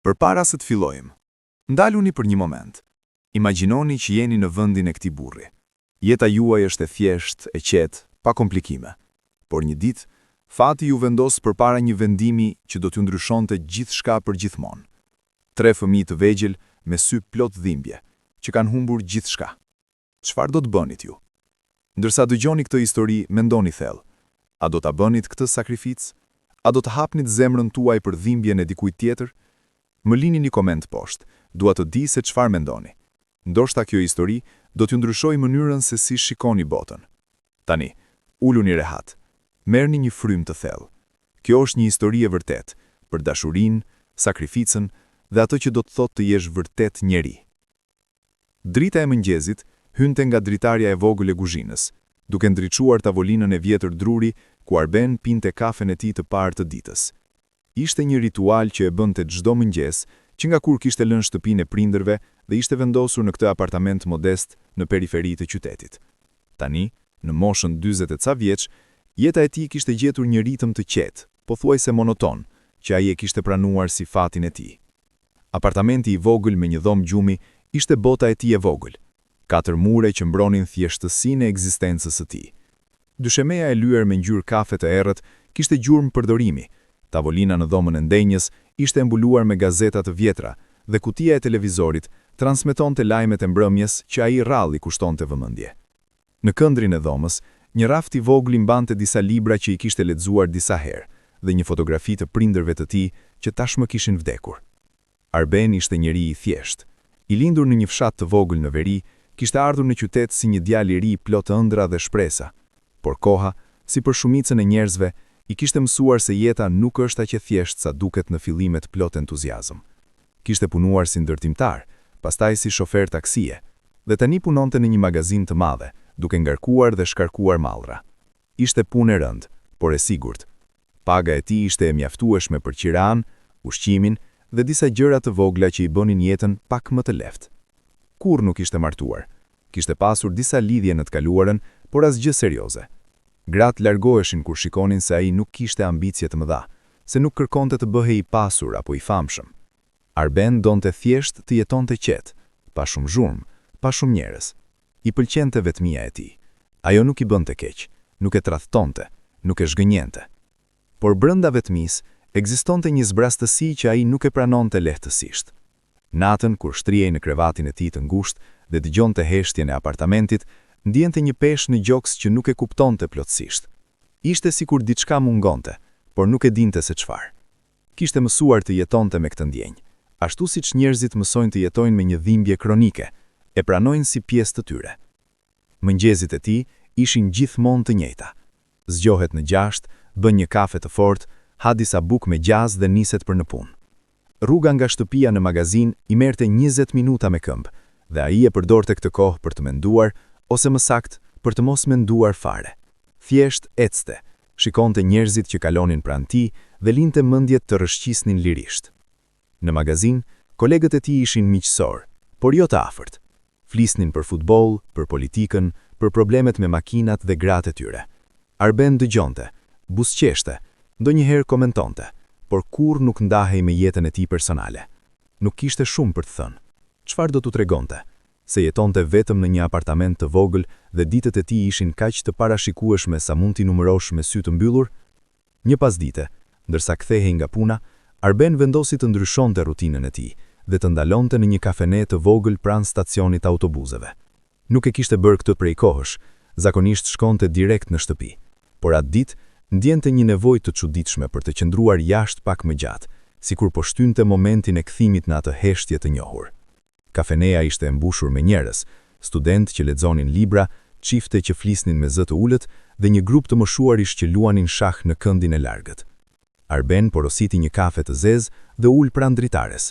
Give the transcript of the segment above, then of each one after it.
Përpara se të fillojmë, ndaluni për një moment. Imagjinoni që jeni në vendin e këtij burri. Jeta juaj është e thjeshtë, e qetë, pa komplikime. Por një ditë, fati ju vendos përpara një vendimi që do t'ju ndryshonte gjithçka për gjithmonë. 3 fëmijë të vegjël me sy plot dhimbje, që kanë humbur gjithçka. Çfarë do të bënit ju? Ndërsa dëgjoni këtë histori, mendoni thellë. A do ta bënit këtë sakrificë? A do të hapnit zemrën tuaj për dhimbjen e dikujt tjetër? Më lini një koment poshtë, dua të di se çfarë mendoni. Ndoshta kjo histori do t'ju ndryshojë mënyrën se si shikoni botën. Tani, uluni rehat. Merrni një frymë të thellë. Kjo është një histori e vërtetë për dashurinë, sakrificën dhe atë që do të thotë të jesh vërtet njeri. Drita e mëngjesit hynte nga dritarja e vogël e kuzhinës, duke ndriçuar tavolinën e vjetër druri ku Arben pinte kafen e tij të parë të ditës. Ishte një ritual që e bënte çdo mëngjes, që nga kur kishte lënë shtëpinë e prindërve dhe ishte vendosur në këtë apartament modest në periferi të qytetit. Tani, në moshën 40 e ca vjeç, jeta e tij kishte gjetur një ritëm të qetë, pothuajse monoton, që ai e kishte pranuar si fatin e tij. Apartamenti i vogël me një dhomë gjumi ishte bota e tij e vogël. 4 mure që mbronin thjeshtësinë e ekzistencës së tij. Dyshemeja e lyer me ngjyrë kafe të errët kishte gjurmë përdorimi. Tavolina në dhomën e ndenjës ishte mbuluar me gazeta të vjetra dhe kutia e televizorit transmetonte lajmet e mbrëmjes që ai rralli kushtonte vëmendje. Në këndrin e dhomës, një raft i vogël i mbante disa libra që i kishte lexuar disa herë dhe një fotografi të prindërve të tij që tashmë kishin vdekur. Arben ishte njeri i thjeshtë. I lindur në një fshat të vogël në veri, kishte ardhur në qytet si një djalë i ri plot ëndra dhe shpresa, por koha, si për shumicën e njerëzve, i kishte mësuar se jeta nuk është aq e thjeshtë sa duket në fillimet plot entuziazëm. Kishte punuar si ndërtimtar, pastaj si shofer taksie, dhe tani punonte në një magazin të madhe, duke ngarkuar dhe shkarkuar mallra. Ishte punë e rëndë, por e sigurt. Paga e tij ishte e mjaftueshme për qiran, ushqimin dhe disa gjëra të vogla që i bënin jetën pak më të lehtë. Kur nuk ishte martuar. Kishte pasur disa lidhje në të kaluarën, por asgjë serioze. Gratë largoheshin kur shikonin se ai nuk kishte ambicie të mëdha, se nuk kërkonte të bëhej i pasur apo i famshëm. Arben donte thjesht të jetonte qetë, pa shumë zhurmë, pa shumë njerëz. I pëlqente vetmia e tij. Ajo nuk i bënte keq, nuk e tradhtonte, nuk e zhgënjente. Por brenda vetmisë ekzistonte një zbrastësi që ai nuk e pranonte lehtësisht. Natën kur shtrihej në krevatin e tij të ngushtë dhe dëgjonte heshtjen e apartamentit, ndjente një peshë në gjoks që nuk e kuptonte plotësisht. Ishte sikur diçka mungonte, por nuk e dinte se çfarë. Kishte mësuar të jetonte me këtë ndjenjë, ashtu siç njerëzit mësojnë të jetojnë me një dhimbje kronike, e pranojnë si pjesë të tyre. Mëngjesit e tij ishin gjithmonë të njëjta. Zgjohet në 6, bën një kafe të fortë, ha disa bukë me gjaz dhe niset për në punë. Rruga nga shtëpia në magazin i merrte 20 minuta me këmbë, dhe ai e përdorte këtë kohë për të menduar, ose më sakt, për të mos menduar fare. Thjesht ecte, shikonte njerëzit që kalonin pranë tij dhe linte mendjet të rrëshqisnin lirisht. Në magazin, kolegët e tij ishin miqësor, por jo të afërt. Flisnin për futboll, për politikën, për problemet me makinat dhe gratë e tyre. Arben dëgjonte, buzëqeshte, ndonjëherë komentonte, por kur nuk ndahej me jetën e tij personale. Nuk kishte shumë për të thënë. Çfarë do t'u tregonte? Se jetonte vetëm në një apartament të vogël dhe ditët e tij ishin kaq të parashikueshme sa mund t'i numërosh me sy të mbyllur? Një pasdite, ndërsa kthehej nga puna, Arben vendosi të ndryshonte rutinën e tij dhe të ndalonte në një kafene të vogël pranë stacionit autobuseve. Nuk e kishte bërë këtë prej kohësh, zakonisht shkonte direkt në shtëpi, por atë ditë ndjente një nevojë të çuditshme për të qëndruar jashtë pak më gjatë, sikur po shtynte momentin e kthimit në atë heshtje të njohur. Kafeneja ishte e mbushur me njerëz, studentë që lexonin libra, çifte që flisnin me zë të ulët dhe një grup të moshuarish që luanin shah në këndin e largët. Arben porositi një kafe të zezë dhe ul pranë dritares.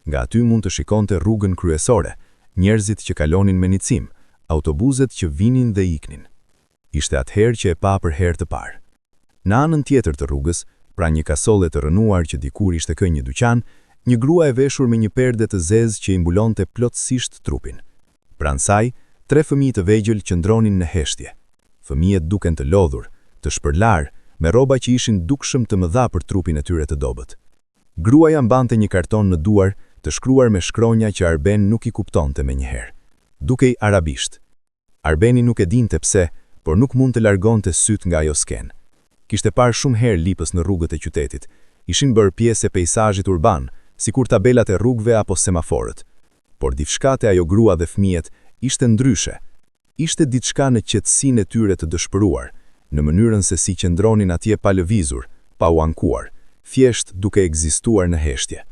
Nga aty mund të shikonte rrugën kryesore, njerëzit që kalonin me nicim, autobuset që vinin dhe iknin. Ishte atëherë që e pa për herë të parë. Në anën tjetër të rrugës, pra një kasole të rënuar që dikur ishte kënë një dyqan, një grua e veshur me një perde të zezë që i mbulonte plotësisht trupin. Pranë saj, 3 fëmijë të vegjël qëndronin në heshtje. Fëmijët duken të lodhur, të shpërlar, me rroba që ishin dukshëm të mëdha për trupin e tyre të dobët. Gruaja mbante një karton në duar, të shkruar me shkronja që Arben nuk i kuptonte menjëherë. Dukej arabisht. Arbeni nuk e dinte pse, por nuk mund të largonte syt nga ajo skenë. Kishte parë shumë herë lipës në rrugët e qytetit. Ishin bërë pjesë e peizazhit urban, sikur tabelat e rrugëve apo semaforët. Por diçka te ajo grua dhe fëmijët ishte ndryshe. Ishte diçka në qetësinë e tyre të dëshpëruar, në mënyrën se si qëndronin atje pa lëvizur, pa u ankuar, thjesht duke ekzistuar në heshtje.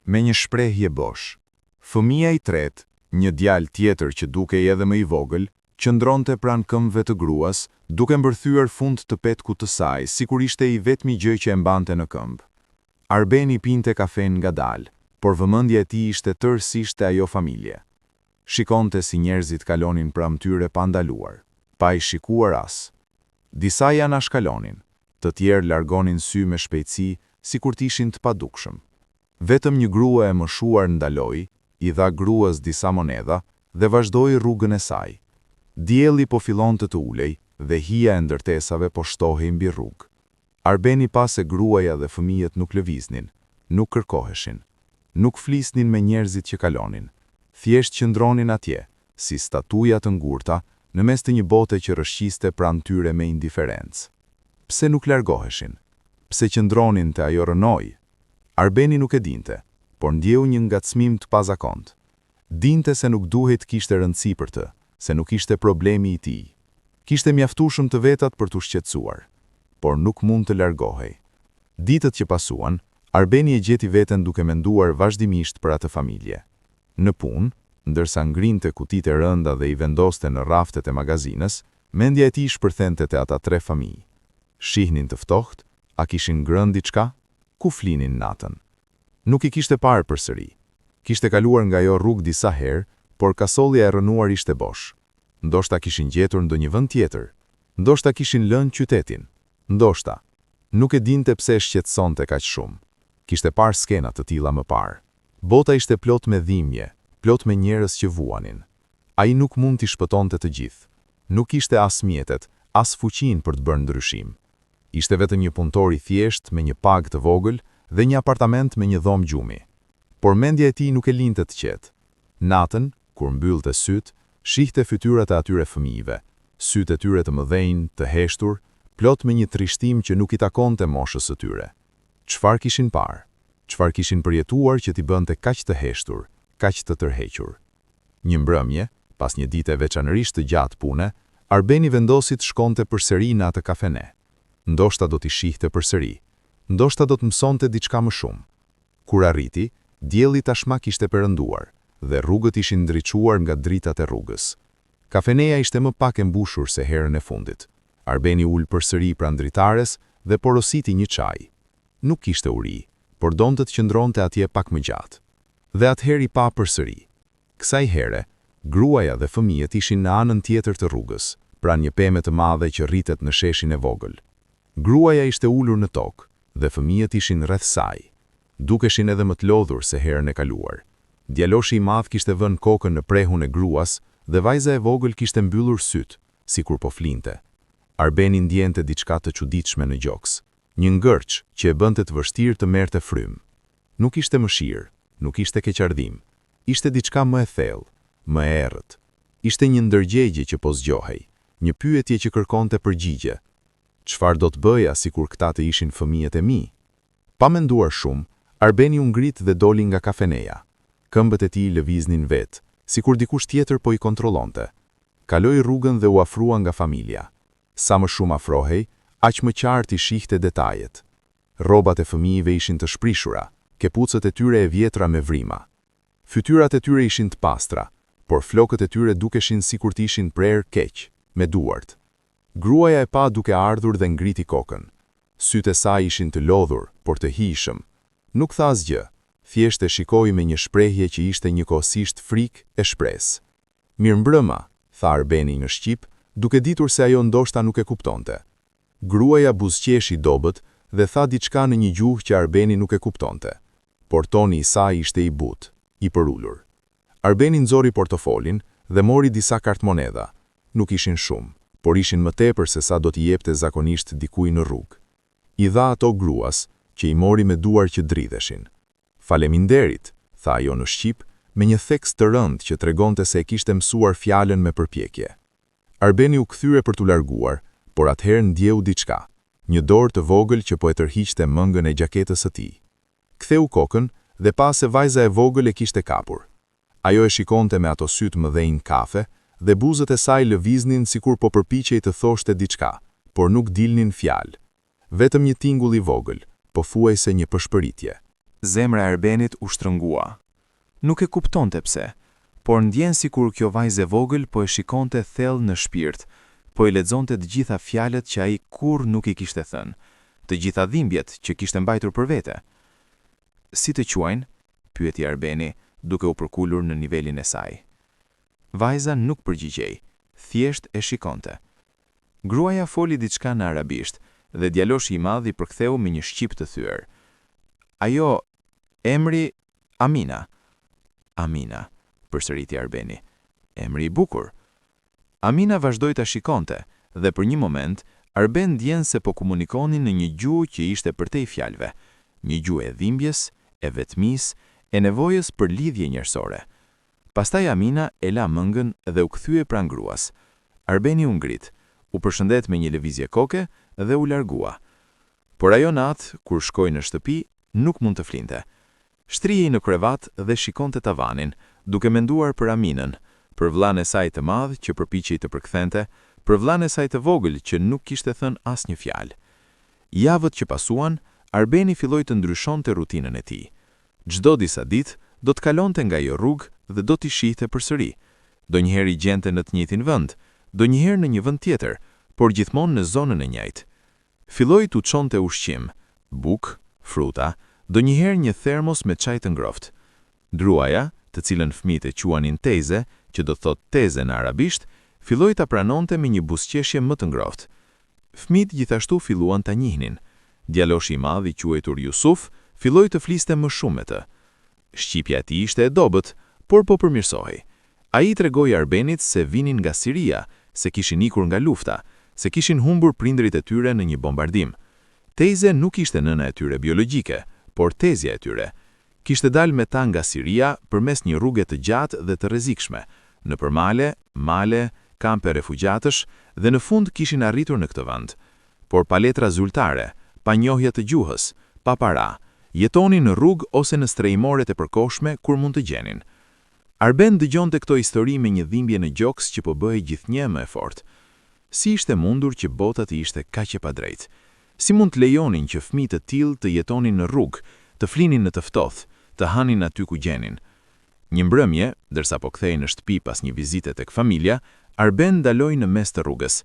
Me një shprehje bosh. Fëmia i tretë, një djalë tjetër që dukej edhe më i vogël, qëndronte pranë këmbëve të gruas, duke mbërthyer fund të petkut të saj, sikur ishte i vetmi gjë që e mbante në këmbë. Arbeni pinte kafen ngadalë, por vëmendja e tij ishte tërësisht te ajo familje. Shikonte si njerëzit kalonin pranë tyre pa ndaluar, pa i shikuar as. Disa janë ashkalonin, të tjerë largonin sy me shpejtësi, sikur të ishin të padukshëm. Vetëm një grua e moshuar ndaloi, i dha gruas disa monedha dhe vazhdoi rrugën e saj. Dielli po fillonte të ulej dhe hija e ndërtesave po shtohej mbi rrugë. Arbeni pa se gruaja dhe fëmijët nuk lëviznin, nuk kërkoheshin, nuk flisnin me njerëzit që kalonin. Thjesht qëndronin atje, si statuja të ngurta, në mes të një bote që rrëshqiste pranë tyre me indiferencë. Pse nuk largoheshin? Pse qëndronin te ajo rënoj? Arbeni nuk e dinte, por ndjeu një ngacmim të pazakontë. Dinte se nuk duhet kishte rëndësi për të, se nuk ishte problemi i tij. Kishte mjaftueshëm të vetat për t'u shqetësuar, por nuk mund të largohej. Ditët që pasuan, Arbeni e gjeti veten duke menduar vazhdimisht për atë familje. Në punë, ndërsa ngrinte kutitë e rënda dhe i vendoste në raftet e magazinës, mendja e tij shpërthente te ata 3 familje. Shihnin të ftohtë, a kishin ngrënë diçka? Ku flinin natën? Nuk i kishte parë përsëri. Kishte kaluar nga ajo rrugë disa herë, por kasollja e rënuar ishte bosh. Ndoshta kishin gjetur ndonjë vend tjetër. Ndoshta kishin lënë qytetin. Ndoshta. Nuk e dinte pse e shqetësonte kaq shumë. Kishte parë skena të tilla më parë. Bota ishte plot me dhimbje, plot me njerëz që vuanin. Ai nuk mund t'i shpëtonte të gjithë. Nuk ishte as mjetet, as fuqinë për të bërë ndryshim. Ishte vetëm një punëtor i thjesht me një pagë të vogël dhe një apartament me një dhomë gjumi. Por mendja e tij nuk e linte të qetë. Natën, kur mbyllte syt, shihte fytyrat e atyre fëmijëve, sytë e tyre të mëdhenj, të heshtur, plot me një trishtim që nuk i takonte moshës së tyre. Çfarë kishin parë? Çfarë kishin përjetuar që t'i bënte kaq të heshtur, kaq të tërhequr? Një mbrëmje, pas një dite veçanërisht të gjatë pune, Arbeni vendosi të shkonte përsëri në atë kafene. Ndoshta do t'i shihte përsëri. Ndoshta do të mësonte diçka më shumë. Kur arriti, dielli tashmë kishte perënduar dhe rrugët ishin ndriçuar nga dritat e rrugës. Kafeneja ishte më pak e mbushur se herën e fundit. Arbeni ul përsëri pranë dritares dhe porositi një çaj. Nuk kishte uri, por donte të qëndronte atje pak më gjatë. Dhe atëherë i pa përsëri. Kësaj here, gruaja dhe fëmijët ishin në anën tjetër të rrugës, pranë një peme të madhe që rritet në sheshin e vogël. Gruaja ishte ulur në tokë dhe fëmijët ishin rreth saj. Dukeshin edhe më të lodhur se herën e kaluar. Djaloshi i madh kishte vënë kokën në prehun e gruas dhe vajza e vogël kishte mbyllur syt, sikur po flinte. Arbeni ndjente diçka të çuditshme në gjoks, një ngërç që e bënte të vështirë të merrte frymë. Nuk ishte mëshirë, nuk ishte keqardhim, ishte diçka më e thellë, më e errët. Ishte një ndërgjegje që po zgjohej, një pyetje që kërkonte përgjigje. Çfarë do të bëja sikur këta të ishin fëmijët e mi? Pa menduar shumë, Arbeni u ngrit dhe doli nga kafeneja. Këmbët e tij lëviznin vetë, sikur dikush tjetër po i kontrollonte. Kaloi rrugën dhe u afrua nga familja. Sa më shumë afrohej, aq më qartë i shihte detajet. Rrobat e fëmijëve ishin të shprishura, kepucët e tyre e vjetra me vrima. Fytyrat e tyre ishin të pastra, por flokët e tyre dukeshin sikur të ishin prerë keq, me duart. Gruaja e pa duke ardhur dhe ngriti kokën. Sytë e saj ishin të lodhur, por të hijshëm. Nuk tha asgjë, thjesht e shikoi me një shprehje që ishte njëkohësisht frikë e shpresë. Mirëmbrëma, tha Arbeni në shqip, duke ditur se ajo ndoshta nuk e kuptonte. Gruaja buzëqeshi dobët dhe tha diçka në një gjuhë që Arbeni nuk e kuptonte. Por toni i saj ishte i butë, i përulur. Arbeni nxori portofolin dhe mori disa kartmonedha. Nuk ishin shumë, por ishin më tepër se sa do t'i jepte zakonisht dikujt në rrugë. I dha ato gruas që i mori me duar që dridheshin. Faleminderit, tha ajo në shqip, me një theks të rënd që tregonte se e kishte mësuar fjalën me përpjekje. Arbeni u kthyre për t'u larguar, por atëherë ndjeu diçka, një dorë të vogël që po e tërhiqte mëngën e gjaketës së tij. Ktheu kokën dhe pa se vajza e vogël e kishte kapur. Ajo e shikonte me ato sytë mëdhenj kafe dhe buzët e saj lëviznin sikur po përpiqej të thoshte diçka, por nuk dilnin fjalë. Vetëm një tingull i vogël, pothuajse një përshpëritje. Zemra e Arbenit u shtrëngua. Nuk e kuptonte pse, por ndjen sikur kjo vajzë e vogël po e shikonte thellë në shpirt, po i lexonte të gjitha fjalët që ai kurrë nuk i kishte thënë, të gjitha dhimbjet që kishte mbajtur për vete. Si të quajnë? Pyeti Arbeni, duke u përkulur në nivelin e saj. Vajza nuk përgjigjej, thjesht e shikonte. Gruaja foli diçka në arabisht dhe djaloshi i madh i përktheu me një shqip të thyer. Ajo, emri Amina. Amina, përsëriti Arbeni. Emri i bukur. Amina vazhdoi ta shikonte dhe për një moment Arben ndjen se po komunikonin në një gjuhë që ishte përtej fjalëve, një gjuhë e dhimbjes, e vetmisë, e nevojës për lidhje njerësore. Pastaj Amina e la mëngën dhe u kthye pranë gruas. Arbeni u ngrit, u përshëndet me një lëvizje koke dhe u largua. Por ajo natë, kur shkoi në shtëpi, nuk mund të flinte. Shtrihej në krevat dhe shikonte tavanin, duke menduar për Aminën, për vllain e saj të madh që përpiqej të përkthente, për vllain e saj të vogël që nuk kishte thënë asnjë fjalë. Javët që pasuan, Arbeni filloi të ndryshonte rutinën e tij. Çdo disa ditë do të kalonte nga ajo rrugë dhe do t'i shihte përsëri. Donjëherë i gjente në të njëjtin vend, donjëherë në një vend tjetër, por gjithmonë në zonën e njëjtë. Filloi t'u çonte ushqim, bukë, fruta, donjëherë një thermos me çaj të ngrohtë. Gruaja, të cilën fëmijët e quanin teze, që do thot teze në arabisht, filloi ta pranonte me një buzëqeshje më të ngrohtë. Fëmijët gjithashtu filluan ta njihnin. Djaloshi i madh i quajtur Jusuf filloi të fliste më shumë me të. Shqipja e tij ishte e dobët, por po përmirësohej. Ai tregoi Arbenit se vinin nga Siria, se kishin ikur nga lufta, se kishin humbur prindërit e tyre në një bombardim. Teze nuk ishte nëna e tyre biologjike, por tezja e tyre. Kishte dalë me ta nga Siria përmes një rruge të gjatë dhe të rrezikshme, nëpër male, kampe refugjatësh dhe në fund kishin arritur në këtë vend. Por pa letra zyrtare, pa njohje të gjuhës, pa para, jetonin në rrugë ose në strehimoret e përkohshme kur mund të gjenin. Arben dëgjonte këto histori me një dhimbje në gjoks që po bëhej gjithnjë më e fortë. Si ishte mundur që bota të ishte kaq e padrejtë? Si mund të lejonin që fëmijë të tillë të jetonin në rrugë, të flinin në të ftohtë, të hanin aty ku gjenin? Një mbrëmje, ndërsa po kthehej në shtëpi pas një vizite tek familja, Arben ndaloi në mes të rrugës.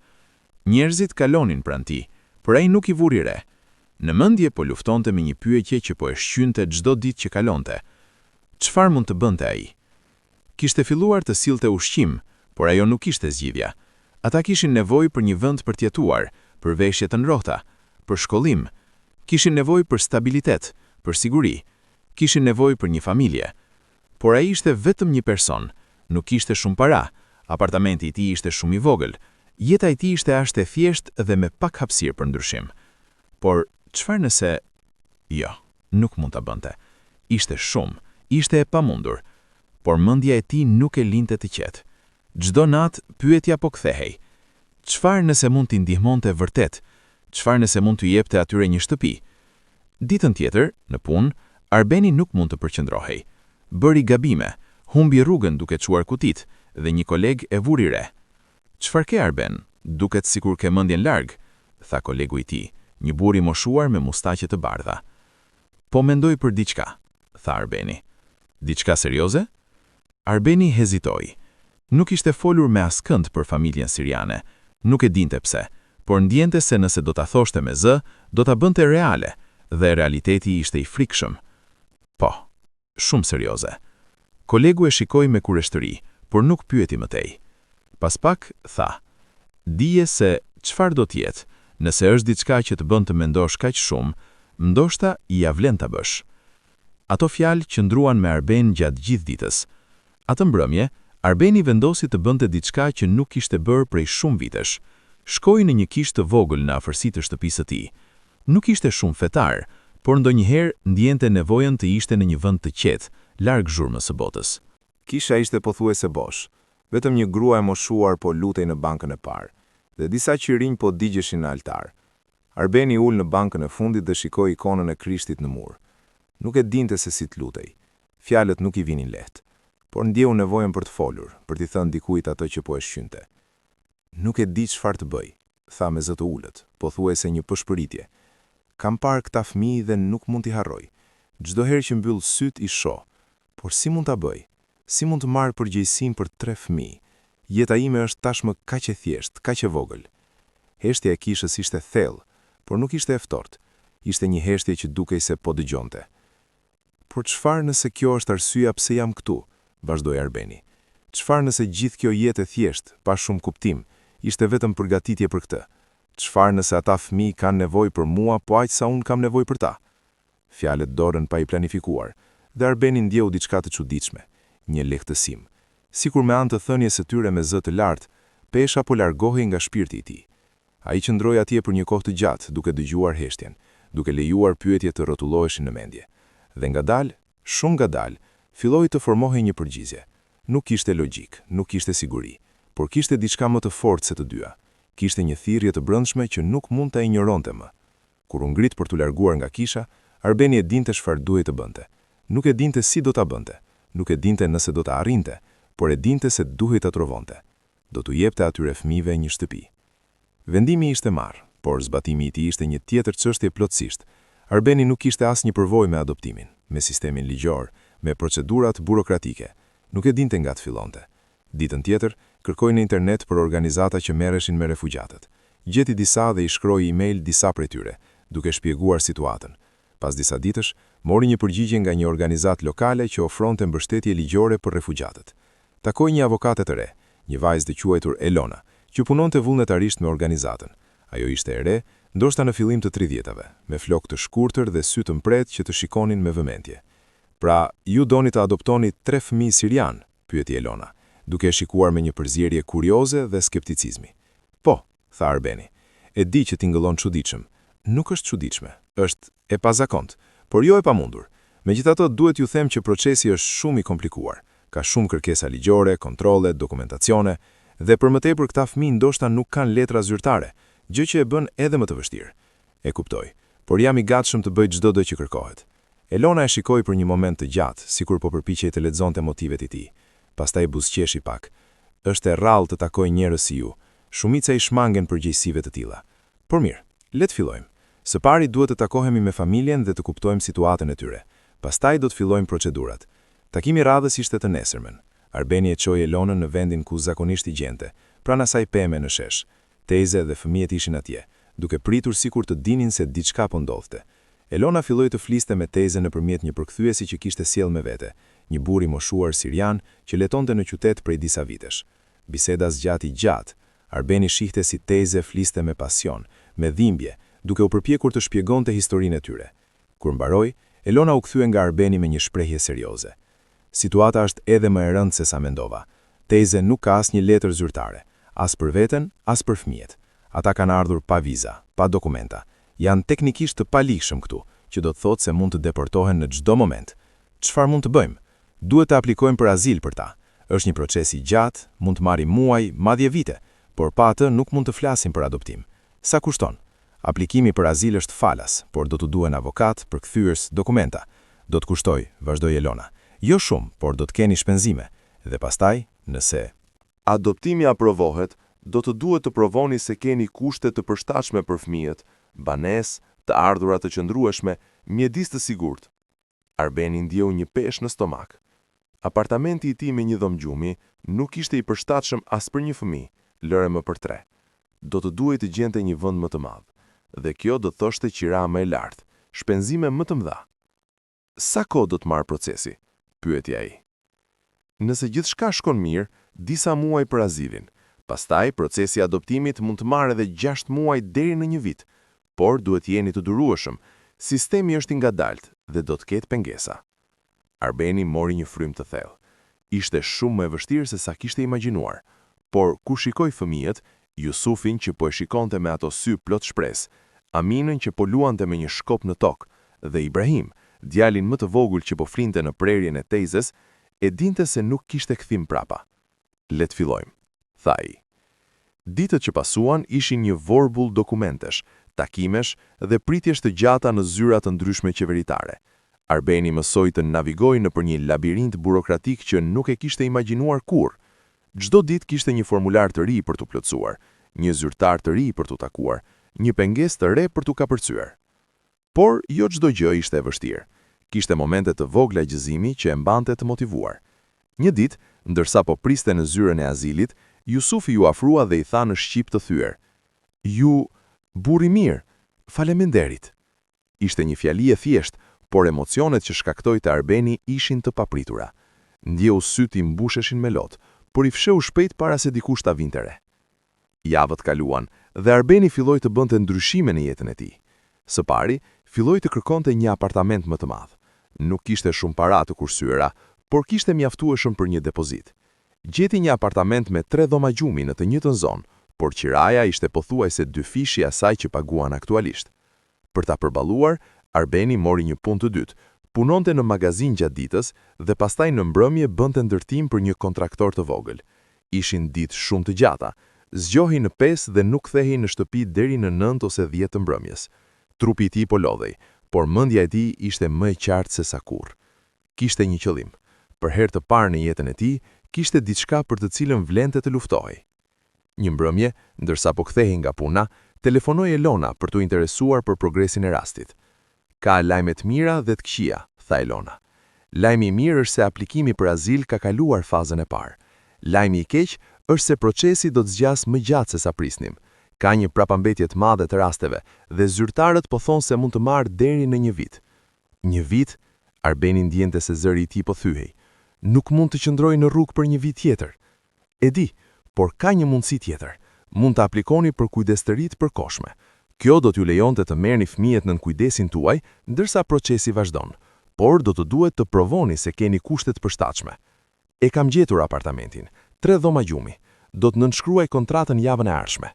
Njerëzit kalonin pranë tij, por ai nuk i vuri re. Në mendje po luftonte me një pyetje që po e shqynte çdo ditë që kalonte. Çfarë mund të bënte ai? Kishte filluar të sillte ushqim, por ajo nuk ishte zgjidhja. Ata kishin nevojë për një vend për të jetuar, për veshje të ngrohta, për shkollim. Kishin nevojë për stabilitet, për siguri. Kishin nevojë për një familje. Por ai ishte vetëm një person, nuk kishte shumë para, apartamenti i tij ishte shumë i vogël, jeta e tij ishte ashte thjesht dhe me pak hapësirë për ndryshim. Por çfarë nëse... Jo, nuk mund ta bënte. Ishte shumë, ishte e pamundur. Por mendja e tij nuk e linte të qetë. Çdo natë pyetja po kthehej. Çfarë nëse mund t'i ndihmonte vërtet? Çfarë nëse mund t'u jepte atyre një shtëpi? Ditën tjetër, në punë, Arbeni nuk mund të përqendrohej. Bëri gabime, humbi rrugën duke çuar kutit dhe një koleg e vuri re. "Çfarë ke Arben? Duket sikur ke mendjen larg," tha kolegu i tij, një burr i moshuar me mustaqe të bardha. "Po mendoj për diçka," tha Arbeni. "Diçka serioze?" Arbeni hezitoi. Nuk ishte folur me askënd për familjen siriane, nuk e dinte pse, por ndjente se nëse do ta thoshte me zë, do ta bënte reale, dhe realiteti ishte i frikshëm. Po, shumë serioze. Kolegu e shikoi me kureshtëri, por nuk pyeti mëtej. Pas pak, tha, "Dije se çfarë do t'jetë, nëse është diçka që të bën të mendosh kaq shumë, ndoshta ja vlen ta bësh." Ato fjalë qëndruan me Arben gjatë gjithë ditës. Atë mbrëmje, Arbeni vendosi të bënte diçka që nuk kishte bërë prej shumë vitesh. Shkoi në një kishë të vogël në afërsi të shtëpisë së tij. Nuk ishte shumë fetar, por ndonjëherë ndjente nevojën të ishte në një vend të qetë, larg zhurmës së botës. Kisha ishte pothuajse bosh. Vetëm një grua e moshuar po lutej në bankën e parë, dhe disa qirinj po digjeshin në altar. Arbeni ul në bankën e fundit dhe shikoi ikonën e Krishtit në mur. Nuk e dinte se si të lutej. Fjalët nuk I vinin lehtë, por ndjeu nevojën për të folur, për t'i thënë dikujt ato që po e shqynte. Nuk e di çfarë të bëj, tha me zë të ulët, pothuajse një pëshpëritje. Kam parë këta fëmijë dhe nuk mund t'i harroj. Çdo herë që mbyll syt I shoh, por si mund ta bëj? Si mund të marr përgjegjësinë për 3 fëmijë? Jeta ime është tashmë kaq e thjeshtë, kaq e vogël. Heshtja e kishës ishte thellë, por nuk ishte e ftohtë. Ishte një heshtje që dukej se po dëgjonte. Por çfarë nëse kjo është arsyeja pse jam këtu? Vazhdoi Arbeni. Çfarë nëse gjithë kjo jetë e thjeshtë, pa shumë kuptim, ishte vetëm përgatitje për këtë? Çfarë nëse ata fëmijë kanë nevojë për mua, po aq sa unë kam nevojë për ta? Fjalët dorën pa I planifikuar, dhe Arbeni ndjeu diçka të çuditshme, një lehtësim. Sikur me anë të thënies së tyre me zë të lartë, pesha po largohej nga shpirti I tij. Ai qëndroi atje për një kohë të gjatë, duke dëgjuar heshtjen, duke lejuar pyetjet të rrotulloheshin në mendje. Dhe ngadalë, shumë ngadalë, filloi të formohej një përgjigje. Nuk kishte logjik, nuk kishte siguri, por kishte diçka më të fortë se të dyja. Kishte një thirrje të brendshme që nuk mund ta injoronte më. Kur u ngrit për t'u larguar nga kisha, Arbeni e dinte çfarë duhej të bënte. Nuk e dinte si do ta bënte, nuk e dinte nëse do ta arrinte, por e dinte se duhej ta trovonte. Do t'u jepte atyre fëmijëve një shtëpi. Vendimi ishte marrë, por zbatimi I tij ishte një tjetër çështje plotësisht. Arbeni nuk kishte asnjë përvojë me adoptimin, me sistemin ligjor, me procedurat burokratike. Nuk e dinte nga të fillonte. Ditën tjetër, kërkoi në internet për organizata që merreshin me refugjatët. Gjeti disa dhe I shkroi email disa prej tyre, duke shpjeguar situatën. Pas disa ditësh, mori një përgjigje nga një organizatë lokale që ofronte mbështetje ligjore për refugjatët. Takoi një avokate të re, një vajzë të quajtur Elona, që punonte vullnetarisht me organizatën. Ajo ishte e re, ndoshta në fillim të 30-tave, me flokë të shkurtër dhe sy të mpret që të shikonin me vëmendje. Pra, ju doni të adoptoni 3 fëmijë sirian? Pyeti Elona, duke e shikuar me një përzierje kurioze dhe skepticizmi. Po, tha Arbeni, e di që tingëllon çuditshëm. Nuk është çuditshme, është e pazakontë, por jo e pamundur. Megjithatë, duhet ju them që procesi është shumë I komplikuar. Ka shumë kërkesa ligjore, kontrolle, dokumentacione, dhe për më tepër këta fëmijë ndoshta nuk kanë letra zyrtare, gjë që e bën edhe më të vështirë. E kuptoj, por jam I gatshëm të bëj çdo që kërkohet. Elona e shikoi për një moment të gjatë, sikur po përpiqej të lexonte motivet I tij. Pastaj buzëqeshi pak. Është e rrallë të takoj njerëz si ju. Shumica I shmangen përgjegjësive të tilla. Por mirë, le të fillojmë. Së pari duhet të takohemi me familjen dhe të kuptojmë situatën e tyre. Pastaj do të fillojmë procedurat. Takimi radhës ishte të nesërmen. Arbeni e çoi Elonën në vendin ku zakonisht I gjente, pranë asaj peme në shesh. Teze dhe fëmijët ishin atje, duke pritur sikur të dinin se diçka po ndodhte. Elona filloi të fliste me Teze nëpërmjet një përkthyesi që kishte sjell me vete, një burr I moshuar sirian që letonte në qytet prej disa vitesh. Biseda zgjati gjatë. Arbeni shihte si Teze fliste me pasion, me dhimbje, duke u përpjekur të shpjegonte historinë e tyre. Kur mbaroi, Elona u kthye nga Arbeni me një shprehje serioze. Situata është edhe më e rëndë se sa mendova. Teze nuk ka asnjë letër zyrtare, as për veten, as për fëmijët. Ata kanë ardhur pa viza, pa dokumenta. Janë teknikisht të palihshëm këtu, që do të thotë se mund të deportohen në çdo moment. Çfarë mund të bëjmë? Duhet të aplikojmë për azil për ta. Është një proces I gjatë, mund të marrë muaj, madje vite, por pa atë nuk mund të flasim për adoptim. Sa kushton? Aplikimi për azil është falas, por do të duhen avokat, përkthyes, dokumenta. Do të kushtoj, vazhdoi Elona. Jo shumë, por do të keni shpenzime. Dhe pastaj, nëse adoptimi aprovohet, do të duhet të provoni se keni kushte të përshtatshme për fëmijët, banesë, të ardhurat të qëndrueshme, mjedis të sigurt. Arbeni ndjeu një peshë në stomak. Apartamenti I tij me një dhomgjumi nuk ishte I përshtatshëm as për një fëmijë, lëre më për 3. Do të duhej të gjente një vend më të madh, dhe kjo do thoshte qira më e lartë, shpenzime më të mëdha. Sa kohë do të marrë procesi? Pyeti ai. Nëse gjithçka shkon mirë, disa muaj për azilin. Pastaj, procesi I adoptimit mund të marrë edhe 6 muaj deri në 1 vit, por duhet jeni të durueshëm. Sistemi është I ngadalt dhe do të ketë pengesa. Arbeni mori një frym të thellë. Ishte shumë më e vështirë se sa kishte imagjinuar, por kur shikoi fëmijët, Jusufin që po e shikonte me ato sy plot shpresë, Aminën që po luante me një shkop në tokë, dhe Ibrahim, djalin më të vogël që po flinte në prerjen e Tejzes, e dinte se nuk kishte kthim prapa. Le të fillojmë, tha ai. Ditët që pasuan ishin një vorbull dokumentesh, takimesh dhe pritjesh të gjata në zyra të ndryshme qeveritare. Arbeni mësoi të navigojë nëpër një labirint burokratik që nuk e kishte imagjinuar kurrë. Çdo ditë kishte një formular të ri për të plotësuar, një zyrtar të ri për të takuar, një pengesë të re për të kapërcyer. Por jo çdo gjë ishte e vështirë. Kishte momente të vogla gjëzimi që e mbante të motivuar. Një ditë, ndërsa po priste në zyrën e azilit, Jusufi ju afrua dhe i tha në shqip të thyer: "Ju, burri mirë, faleminderit." Ishte një fjali e thjesht, por emocionet që shkaktoi te Arbeni ishin të papritura. Ndjeu syt i mbusheshin me lot, por i fsheu shpejt para se dikush ta vinte re. Javët kaluan dhe Arbeni filloi të bënte ndryshime në jetën e tij. Së pari, filloi të kërkonte një apartament më të madh. Nuk kishte shumë para të kursyera, por kishte mjaftueshëm për një depozit. Gjeti një apartament me 3 dhoma gjumi në të njëjtën zonë, por qiraja ishte pothuajse 2 fishi asaj që paguan aktualisht. Për ta përballuar, Arbeni mori një punë të dytë, punonte në magazin gjatë ditës dhe pastaj në mbrëmje bënte ndërtim për një kontraktor të vogël. Ishin ditë shumë të gjata, zgjohej në 5 dhe nuk kthehej në shtëpi deri në 9 ose 10 të mbrëmjes. Trupi i tij po lodhej, por mendja e tij ishte më e qartë se sa kurrë. Kishte një qëllim. Për herë të parë në jetën e tij, kishte diçka për të cilën vlente të luftohej. Një mbrëmje, ndërsa po kthehej nga puna, telefonoi Elona për t'u interesuar për progresin e rastit. "Ka lajme të mira dhe të këqija," tha Elona. "Lajmi i mirë është se aplikimi për azil ka kaluar fazën e parë. Lajmi i keq është se procesi do të zgjas më gjatë se sa prisnim. Ka një prapambetje të madhe të rasteve dhe zyrtarët po thonë se mund të marrë deri në 1 vit." 1 vit? Arbeni ndjente se zëri i tij po thyhej. Nuk mund të qëndroj në rrugë për 1 vit tjetër. E di, por ka një mundësi tjetër. Mund të aplikoni për kujdestëri të përkohshme. Kjo do t'ju lejonte të merrni fëmijët nën kujdesin tuaj, ndërsa procesi vazhdon, por do të duhet të provoni se keni kushte të përshtatshme. "E kam gjetur apartamentin, 3 dhoma gjumi. Do të nënshkruaj kontratën javën e ardhshme."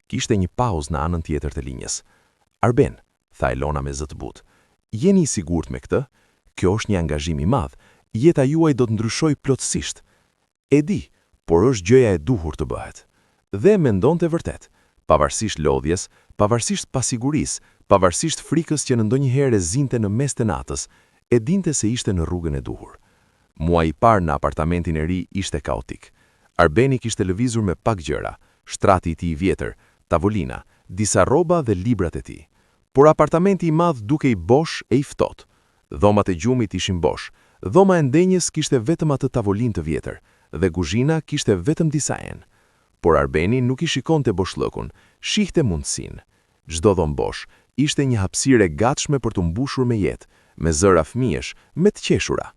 Kishte një pauzë në anën tjetër të linjës. "Arben," tha Elona me zë të butë, "jeni i sigurt me këtë? Kjo është një angazhim i madh. Jeta juaj do të ndryshojë plotësisht." "E di, por është gjëja e duhur të bëhet." Dhe mendonte vërtet, pavarësisht lodhjes, pavarësisht pasigurisë, pavarësisht frikës që në ndonjëherë e zinte në mes të natës, e dinte se ishte në rrugën e duhur. Muaji i parë në apartamentin e ri ishte kaotik. Arbeni kishte lëvizur me pak gjëra, shtrati i tij i vjetër, tavolina, disa rroba dhe librat e tij. Por apartamenti i madh dukej bosh e i ftohtë. Dhomat e gjumit ishin bosh, dhoma e ndenjes kishte vetëm atë tavolinë të vjetër dhe kuzhina kishte vetëm disa enë. Por Arbeni nuk i shikonte boshllëkun, shihte mundësinë. Çdo dhomë bosh ishte një hapësirë e gatshme për të mbushur me jetë, me zëra fëmijësh, me të qeshura.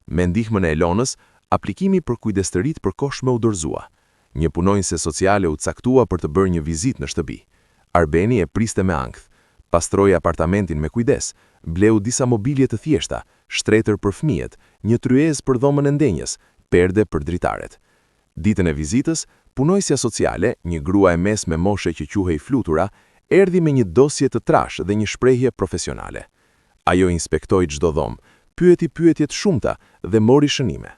Me ndihmën e Elonës, aplikimi për kujdestëri të përkohshme u dorëzua. Një punonjëse sociale u caktua për të bërë një vizitë në shtëpi. Arbeni e priste me ankth. Pastroi apartamentin me kujdes, bleu disa mobilje të thjeshta, shtretër për fëmijët, një tryezë për dhomën e ndenjes, perde për dritaret. Ditën e vizitës, punojësja sociale, një grua e mes me moshe që quhej Flutura, erdhi me një dosje të trash dhe një shprehje profesionale. Ajo inspektoi çdo dhomë, pyeti pyetje të shumta dhe mori shënime.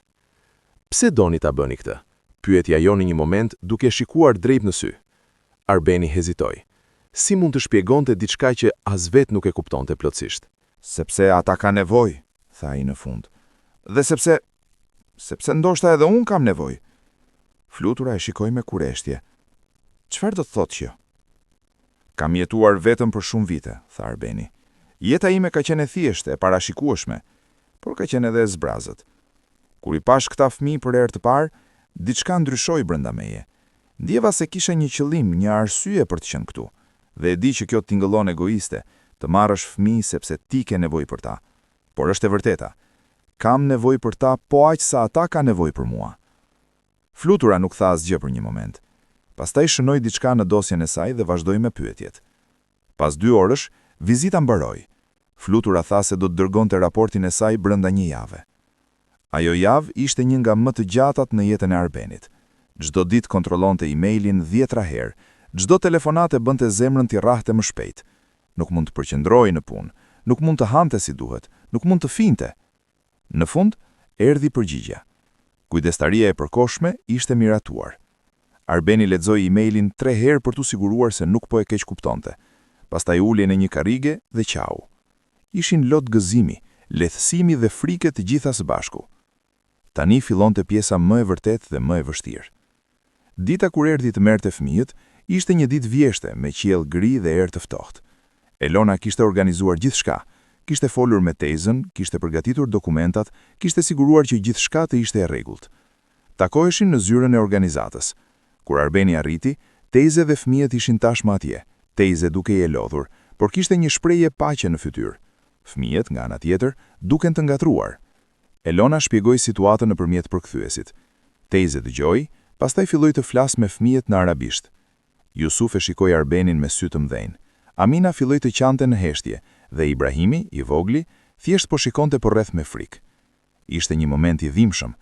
"Pse doni ta bëni këtë?" pyeti ajo në një moment duke shikuar drejt në sy. Arbeni hezitoi. Si mund të shpjegonte diçka që as vetë nuk e kuptonte plotësisht? "Sepse ata ka nevojë," tha ai në fund. "Dhe sepse ndoshta edhe unë kam nevojë." Flutura e shikoi me kureshtje. "Çfarë do të thotë kjo?" "Kam jetuar vetëm për shumë vite," tha Arbeni. "Jeta ime ka qenë e thjeshtë, e parashikueshme, por ka qenë edhe e zbrazët. Kur i pash këta fëmijë për herë të parë, diçka ndryshoi brenda meje. Ndjeva se kisha një qëllim, një arsye për të qenë këtu. Dhe e di që kjo tingëllon egoiste, të marrësh fëmijë sepse ti ke nevojë për ta. Por është e vërteta. Kam nevojë për ta, po aq sa ata ka nevojë për mua." Flutura nuk tha asgjë për një moment. Pastaj shënoi diçka në dosjen e saj dhe vazhdoi me pyetjet. Pas 2 orësh, vizita mbaroi. Flutura tha se do të dërgonte raportin e saj brenda 1 jave. Ajo javë ishte një nga më të gjatat në jetën e Arbenit. Çdo ditë kontrollonte emailin 10 herë. Çdo telefonate bënte zemrën t'i rrahte më shpejt. Nuk mund të përqendrojë në punë, nuk mund të hante si duhet, nuk mund të finte. Në fund, erdhi përgjigja. Kujdestaria e përkohshme ishte miratuar. Arbeni lexoi emailin 3 herë për t'u siguruar se nuk po e keq kuptonte. Pastaj uli në një karrige dhe qau. Ishin lot gëzimi, lehtësimi dhe frike të gjitha së bashku. Tani fillonte pjesa më e vërtetë dhe më e vështirë. Dita kur erdhi të merrte fëmijët, ishte një ditë vjeshte me qiell gri dhe erë të ftohtë. Elona kishte organizuar gjithçka. Kishte folur me Tezën, kishte përgatitur dokumentat, kishte siguruar që gjithçka të ishte e rregullt. Takoheshin në zyrën e organizatës. Kur Arbeni arriti, Teze dhe fëmijët ishin tashmë atje. Teze duke i lodhur, por kishte një shprehje paqe në fytyrë. Fëmijët, nga ana tjetër, duken të ngatruar. Elona shpjegoi situatën nëpërmjet përkthyesit. Teze dëgjoi, pastaj filloi të flasë me fëmijët në arabisht. Yusuf e shikoi Arbenin me sy të mëdhenj. Amina filloi të qante në heshtje dhe Ibrahimi, i vogli, thjesht po shikonte porreth me frikë. Ishte një moment i dhimbshëm.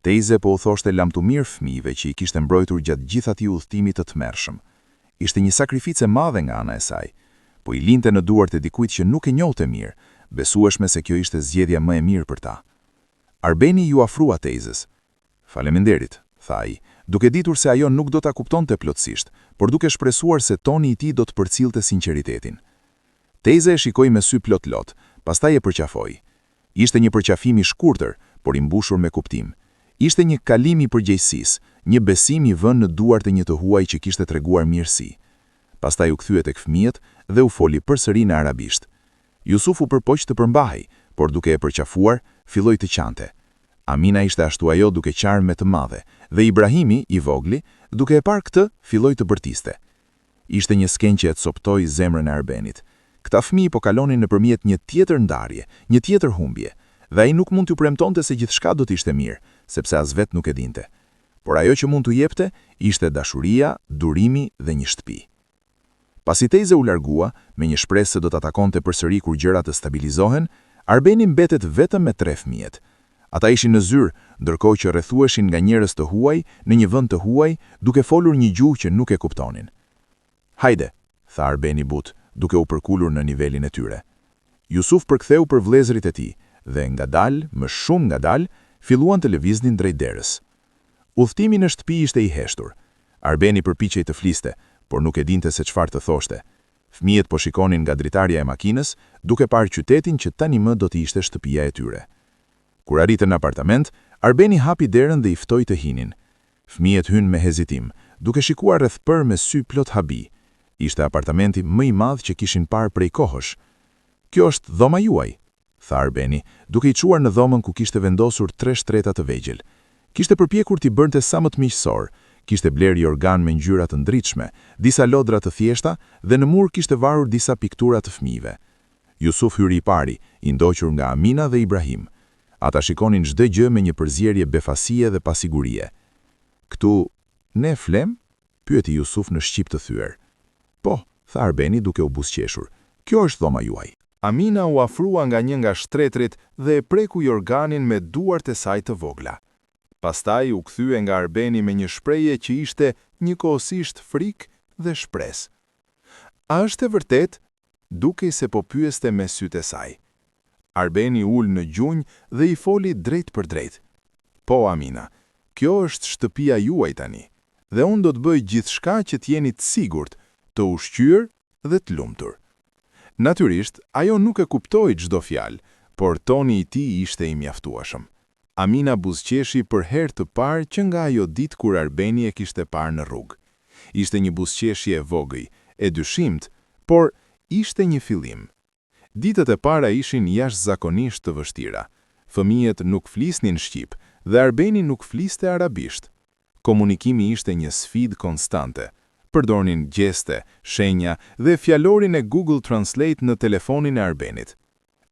Teze po u thoshte lamtumir fëmijëve që i kishte mbrojtur gjatë gjithë atij udhëtimi të tmerrshëm. Ishte një sakrificë e madhe nga ana e saj, po i linte në duart e dikujt që nuk e njohte mirë, besueshme se kjo ishte zgjedhja më e mirë për ta. Arbeni ju afrua Tezës. "Faleminderit," tha ai, duke ditur se ajo nuk do ta kuptonte plotësisht, por duke shpresuar se toni i tij do të përcillte sinqeritetin. Teze e shikoi me sy plot lot, pastaj e përqafoi. Ishte një përqafim i shkurtër, por i mbushur me kuptim. Ishte një kalim i përgjegjësisë, një besim i vënë në duart e një të huaj që kishte treguar mirësi. Pastaj u kthye tek fëmijët dhe u foli përsëri në arabisht. Yusuf u përpoq të përmbahej, por duke e përqafuar, filloi të qante. Amina ishte ashtu ajo duke qarë me të madhe, dhe Ibrahimi, i vogli, duke e parë këtë, filloi të bërtiste. Ishte një skenë që e coptoi zemrën e Arbenit. Këta fëmijë po kalonin nëpërmjet një tjetër ndarje, një tjetër humbje, dhe ai nuk mund t'u premtonte se gjithçka do të ishte mirë, sepse as vetë nuk e dinte. Por ajo që mund t'u jepte ishte dashuria, durimi dhe një shtëpi. Pasi Teze u largua, me një shpresë se do ta takonte përsëri kur gjërat të stabilizohen, Arbeni mbetet vetëm me 3 fëmijët. Ata ishin në zyrë, ndërkohë që rrethueshin nga njerëz të huaj në një vend të huaj, duke folur një gjuhë që nuk e kuptonin. "Hajde," tha Arbeni but, duke u përkulur në nivelin e tyre. Yusuf përktheu për vëllezërit e tij dhe ngadalë, më shumë ngadalë, filluan të lëviznin drejt derës. Udhtimi në shtëpi ishte i heshtur. Arbeni përpiqej të fliste, por nuk e dinte se çfarë të thoshte. Fëmijët po shikonin nga dritarja e makinës, duke parë qytetin që tani më do të ishte shtëpia e tyre. Kur arritën në apartament, Arbeni hapi derën dhe i ftoi të hinin. Fëmijët hynë me hezitim, duke shikuar rreth për me sy plot habi. Ishte apartamenti më i madh që kishin parë prej kohësh. "Kjo është dhoma juaj," tha Arbeni, duke i çuar në dhomën ku kishte vendosur 3 shtreta të vegjël. Kishte përpjekur t'i bërnte sa më të miqësor. Kishte bler jorgan me ngjyra të ndritshme, disa lodra të thjeshta dhe në mur kishte varur disa piktura të fëmijëve. Yusuf hyri i pari, i ndoqur nga Amina dhe Ibrahim. Ata shikonin çdo gjë me një përzierje befasie dhe pasigurie. "Këtu ne flem?" pyeti Yusuf në shqip të thyer. "Po," tha Arbeni duke u buzëqeshur. "Kjo është dhoma juaj." Amina u afrua nga një nga shtretrit dhe e preku jorganin me duart e saj të vogla. Pastaj u kthye nga Arbeni me një shprehje që ishte njëkohësisht frikë dhe shpresë. "A është e vërtet?" dukej se po pyeste me sytë e saj. Arbeni ul në gjunjë dhe i foli drejt për drejt. "Po, Amina, kjo është shtëpia juaj tani, dhe unë do të bëj gjithçka që t'jeni të sigurt, të ushqyer dhe të lumtur." Natyrisht, ajo nuk e kuptoi çdo fjalë, por toni i tij ishte i mjaftueshëm. Amina buzëqeshi për herë të parë që nga ajo ditë kur Arbeni e kishte parë në rrugë. Ishte një buzëqeshje e vogël, e dyshimt, por ishte një fillim. Ditët e para ishin jashtëzakonisht të vështira. Fëmijët nuk flisnin shqip dhe Arbeni nuk fliste arabisht. Komunikimi ishte një sfidë konstante. Përdornin gjeste, shenja dhe fjalorin e Google Translate në telefonin e Arbenit.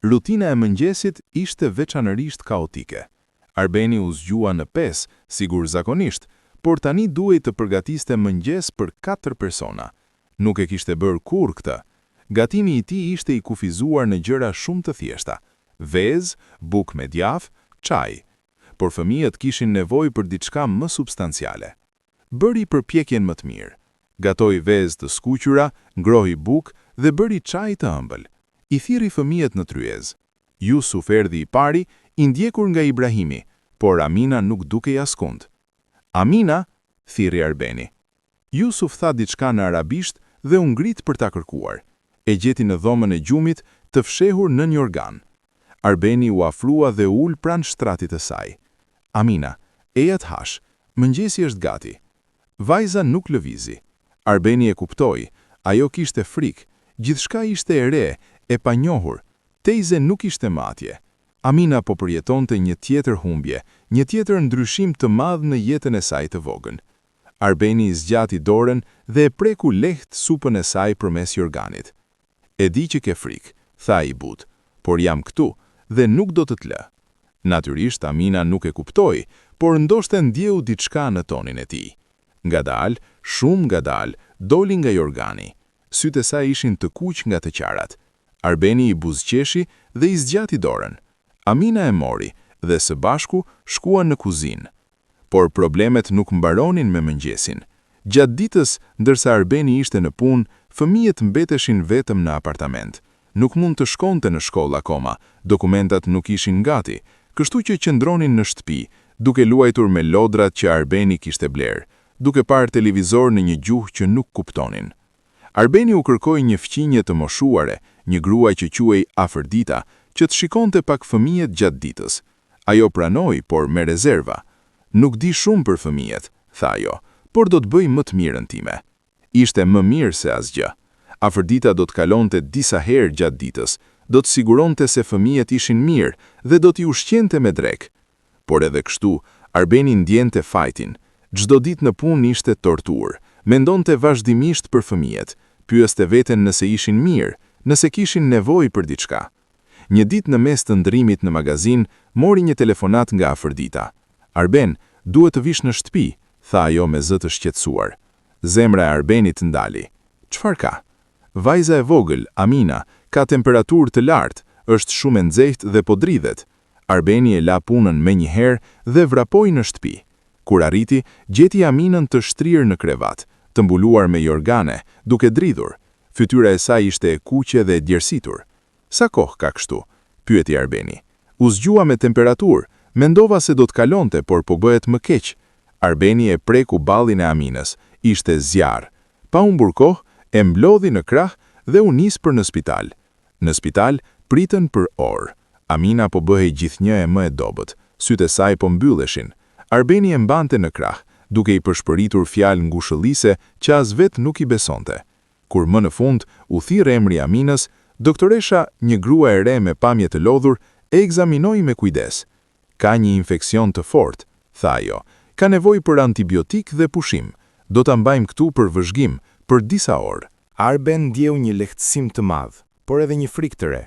Rutina e mëngjesit ishte veçanërisht kaotike. Arbeni u zgjua në 5, sigur zakonisht, por tani duhej të përgatiste mëngjes për 4 persona. Nuk e kishte bërë kur këtë. Gatimi i tij ishte i kufizuar në gjëra shumë të thjeshta: vezë, bukë me djaf, çaj. Por fëmijët kishin nevojë për diçka më substanciale. Bëri përpjekjen më të mirë. Gatoi vezë të skuqura, ngrohi bukë dhe bëri çaj të ëmbël. I thirri fëmijët në tryez. Jusuf erdhi I pari, I ndjekur nga Ibrahimi, por Amina nuk dukej askund. Amina, thirri Arbeni. Jusuf tha diçka në arabisht dhe u ngrit për ta kërkuar. E gjeti në dhomën e gjumit të fshehur në një organ. Arbeni u afrua dhe ul pranë shtratit të saj. Amina, eja të hash, mëngjesi është gati. Vajza nuk lëvizi. Arbeni e kuptoi, ajo kishte frikë, gjithçka ishte e re, e panjohur, Tejze nuk ishte më atje. Amina po përjetonte një tjetër humbje, një tjetër ndryshim të madh në jetën e saj të vogël. Arbeni I zgjati dorën dhe e preku lehtë supën e saj përmes jorganit. E di që ke frikë, tha I but, por jam këtu dhe nuk do të të lë. Natyrisht Amina nuk e kuptoi, por ndoshta ndjeu diçka në tonin e tij. Ngadalë, shumë ngadalë, doli nga jorgani. Sytë e saj ishin të kuq nga të qarat. Arbeni I buzëqeshi dhe I zgjati dorën. Amina e mori dhe së bashku shkuan në kuzinë. Por problemet nuk mbaronin me mëngjesin. Gjatë ditës, ndërsa Arbeni ishte në punë, fëmijët mbeteshin vetëm në apartament. Nuk mund të shkonte në shkollë akoma, dokumentat nuk ishin gati, kështu që qëndronin në shtëpi, duke luajtur me lodrat që Arbeni kishte blerë, duke parë televizor në një gjuhë që nuk kuptonin. Arbeni u kërkoi një fqinje të moshuare, një grua që quhej Afërdita, që të shikonte pak fëmijët gjatë ditës. Ajo pranoi, por me rezerva. Nuk di shumë për fëmijët, tha ajo, por do të bëj më të mirën time. Ishte më mirë se asgjë. Afërdita do të kalonte disa herë gjatë ditës, do të siguronte se fëmijët ishin mirë dhe do t'i ushqente me drek. Por edhe kështu, Arbeni ndjente fajtin. Çdo ditë në punë ishte torturë, mendonte vazhdimisht për fëmijët, pyeste veten nëse ishin mirë, nëse kishin nevojë për diçka. Një ditë në mes të ndrimit në magazin, mori një telefonat nga Afërdita. Arben, duhet të vish në shtëpi, tha ajo me zë të shqetësuar. Zemra e Arbenit ndali. Çfarë ka? Vajza e vogël, Amina, ka temperaturë të lartë, është shumë e nxehtë dhe po dridhet. Arbeni e la punën me një herë dhe vrapoi në shtëpi. Kur arriti, gjeti Aminën të shtrirë në krevat, të mbuluar me jorgane, duke dridhur. Fytyra e saj ishte e kuqe dhe e djersitur. Sa kohë ka kështu? Pyeti Arbeni. U zgjua me temperaturë, mendova se do të kalonte, por po bëhet më keq. Arbeni e preku ballin e Aminës, ishte zjarr. Pa humbur kohë, e mblodhi në krah dhe u nis për në spital. Në spital pritën për orë. Amina po bëhej gjithnjë e më e dobët, sytë e saj po mbylleshin. Arbeni e mbante në krah, duke I përshpëritur fjalë ngushëllise që as vet nuk I besonte. Kur më në fund u thirr emri Aminës, doktoresha, një grua e re me pamje të lodhur, e ekzaminoi me kujdes. Ka një infeksion të fortë, tha ajo. Ka nevojë për antibiotik dhe pushim. Do ta mbajmë këtu për vëzhgim për disa orë. Arben ndjeu një lehtësim të madh, por edhe një frikë të re.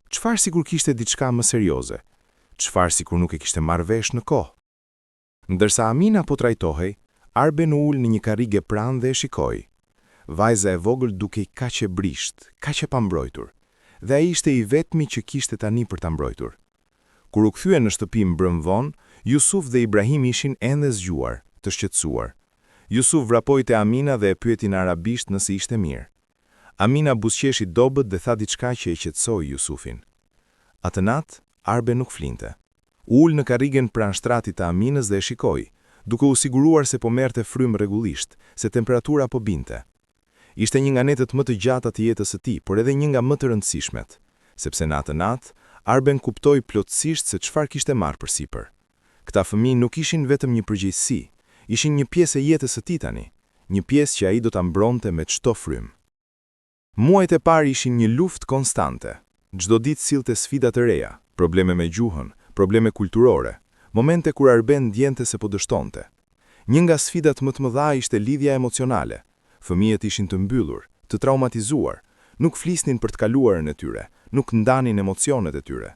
Çfarë sikur kishte diçka më serioze? Çfarë sikur nuk e kishte marrë vesh në kohë? Ndërsa Amina po trajtohej, Arben u ul në një karrige pranë dhe e shikoi. Vajza e vogël dukej kaq e brisht, kaq e pambrojtur, dhe ai ishte I vetmi që kishte tani për ta mbrojtur. Kur u kthye në shtëpi mbrëm vonë, Jusuf dhe Ibrahim ishin ende zgjuar, të shqetësuar. Jusuf vrapoi te Amina dhe e pyeti në arabisht nëse ishte mirë. Amina buzëqeshi dobët dhe tha diçka që e qetësoi Jusufin. Atë natë, Arben nuk flinte. U ul në karrigen pranë shtratit të Aminës dhe e shikoi, duke u siguruar se po merrte frymë rregullisht, se temperatura po binte. Ishte një nga netët më të gjata të jetës së tij, por edhe një nga më të rëndësishmet, sepse në atë natë Arben kuptoi plotësisht se çfarë kishte marrë përsipër. Këta fëmijë nuk ishin vetëm një përgjegjësi, ishin një pjesë e jetës së tij tani, një pjesë që ai do ta mbronte me çdo frymë. Muajt e parë ishin një luftë konstante. Çdo ditë sillte sfida të reja, probleme me gjuhën, probleme kulturore, momente kur Arben ndjente se po dështonte. Një nga sfidat më të mëdha ishte lidhja emocionale. Fëmijët ishin të mbyllur, të traumatizuar, nuk flisnin për të kaluarën e tyre, nuk ndanin emocionet e tyre.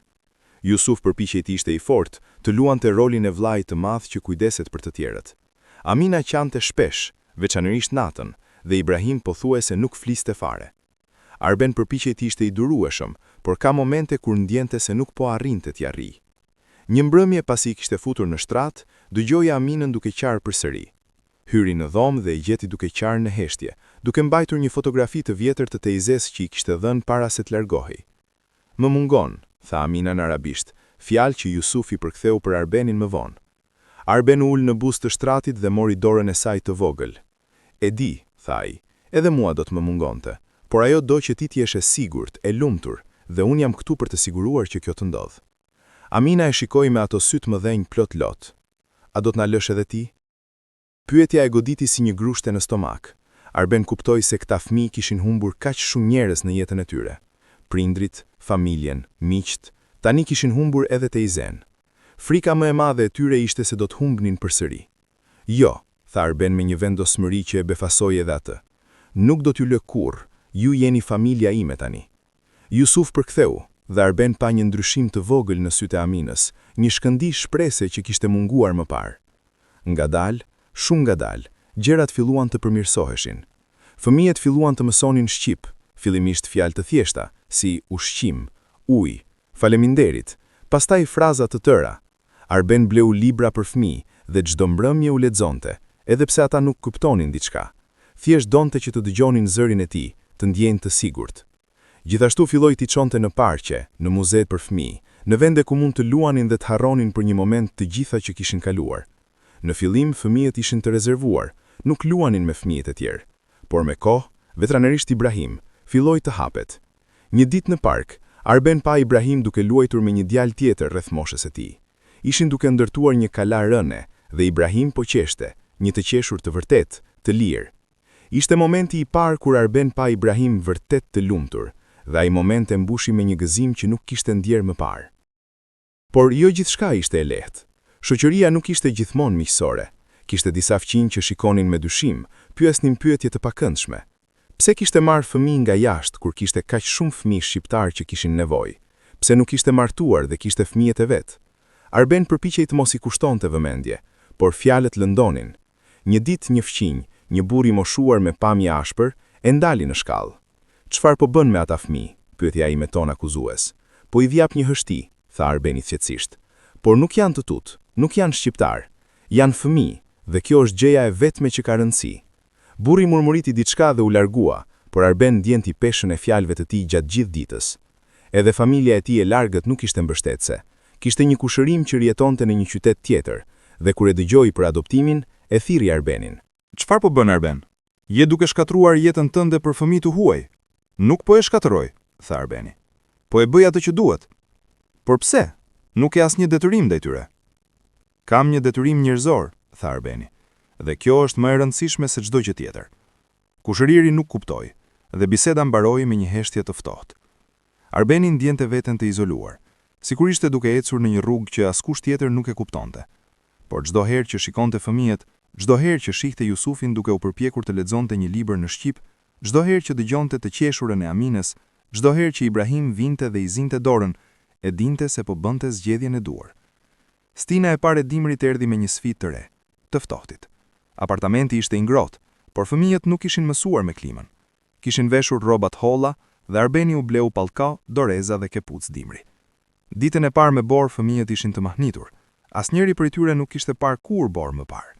Jusuf përpiqej të ishte I fortë, të luante rolin e vllait të madh që kujdeset për të tjerët. Amina qante shpesh, veçanërisht natën, dhe Ibrahim pothuajse nuk fliste fare. Arben përpiqej të ishte I durueshëm, por ka momente kur ndjente se nuk po arrinte t'ia rrijë. Një mbrëmje pasi I kishte futur në shtrat, dëgjoi Aminën duke qarë përsëri. Hyri në dhomë dhe I gjeti duke qarë në heshtje, duke mbajtur një fotografi të vjetër të tejzes që I kishte dhënë para se të largohej. Më mungon, tha Amina në arabisht, fjalë që Jusufi përktheu për Arbenin më vonë. Arben ul në buzë të shtratit dhe mori dorën e saj të vogël. E di, tha ai, edhe mua do të më mungonte, por ajo do që ti t'jesh e sigurt, e lumtur, dhe unë jam këtu për të siguruar që kjo të ndodh. Amina e shikoi me ato sytë mëdhenj plot lot. A do të na lësh edhe ti? Pyetja e goditi si një grushte në stomak. Arben kuptoi se këta fëmijë kishin humbur kaq shumë njerëz në jetën e tyre. Prindrit, familjen, miqt, tani kishin humbur edhe Teizen. Frika më e madhe e tyre ishte se do të humbnin përsëri. Jo, tha Arben me një vendosmëri që e befasoi edhe atë. Nuk do t'ju lë kurrë, ju jeni familja ime tani. Jusuf përktheu, dhe Arben pa një ndryshim të vogël në sytë e Aminës, një shkëndi shprese që kishte munguar më parë. Ngadalë, shumë ngadalë, gjërat filluan të përmirësoheshin. Fëmijët filluan të mësonin shqip, fillimisht fjalë të thjeshta, si ushqim, ujë, faleminderit, pastaj fraza të tëra. Arben bleu libra për fëmijë dhe çdo mbrëmje u lexonte, edhe pse ata nuk kuptonin diçka. Thjesht donte që të dëgjonin zërin e tij, të ndjenin të sigurt. Gjithashtu filloi t'i çonte në parqe, në muzeet për fëmijë, në vende ku mund të luanin dhe të harronin për një moment të gjitha që kishin kaluar. Në fillim fëmijët ishin të rezervuar, nuk luanin me fëmijët e tjerë, por me kohë, vetranerisht Ibrahim filloi të hapet. Një ditë në park, Arben pa Ibrahim duke luajtur me një djalë tjetër rreth moshës së tij. Ishin duke ndërtuar një kala rëne dhe Ibrahim po qeshte, një të qeshur të vërtet, të lirë. Ishte momenti i parë kur Arben pa Ibrahim vërtet të lumtur, dhe ai moment e mbushi me një gëzim që nuk kishte ndjerë më parë. Por jo gjithçka ishte e lehtë. Shoqëria nuk ishte gjithmonë miqësore. Kishte disa fëmijë që shikonin me dyshim, pyesnin pyetje të pakëndshme. Pse kishte marrë fëmijë nga jashtë kur kishte kaq shumë fëmijë shqiptar që kishin nevojë? Pse nuk ishte martuar dhe kishte fëmijët e vet? Arben përpiqej të mos i kushtonte vëmendje, por fjalët lëndonin. Një ditë një fëmijë, një burr i moshuar me pamje ashpër, e ndali në shkallë. Çfarë po bën me ata fëmijë? Pyeti ai me ton akuzues. Po i vjap një hështi, tha Arbeni thjesht. Por nuk janë të tut, nuk janë shqiptar. Janë fëmijë, dhe kjo është gjëja e vetme që ka rëndësi. Burri murmuriti diçka dhe u largua, por Arben ndjenti peshën e fjalëve të tij gjatë gjithë ditës. Edhe familja e tij e largët nuk ishte mbështetëse. Kishte një kushërim që rjetonte në një qytet tjetër, dhe kur e dëgjoi për adoptimin, e thirri Arbenin. Çfarë po bën Arben? Je duke shkatruar jetën tënde për fëmijët huaj. Nuk po e shkatërroj, tha Arbeni. Po e bëj atë që duhet. Por pse? Nuk e asnjë detyrim ndaj tyre. Kam një detyrim njerëzor, tha Arbeni, dhe kjo është më e rëndësishme se çdo gjë tjetër. Kushëriri nuk kuptoi, dhe biseda mbaroi me një heshtje të ftohtë. Arbeni ndjente veten të izoluar, sikur ishte duke ecur në një rrugë që askush tjetër nuk e kuptonte. Por çdo herë që shikonte fëmijët, çdo herë që shihte Jusufin duke u përpjekur të lexonte një libër në shqip, çdo herë që dëgjonte të qeshurën e Aminës, çdo herë që Ibrahim vinte dhe i zinte dorën, e dinte se po bënte zgjedhjen e duhur. Stina e parë e dimrit erdhi me një sfidë të re, të ftohtit. Apartamenti ishte i ngrohtë, por fëmijët nuk ishin mësuar me klimën. Kishin veshur rroba të holla dhe Arbeni u bleu pallka, doreza dhe kepuc dimri. Ditën e parë me borë fëmijët ishin të mahnitur. Asnjëri prej tyre nuk kishte parë kurrë borë më parë.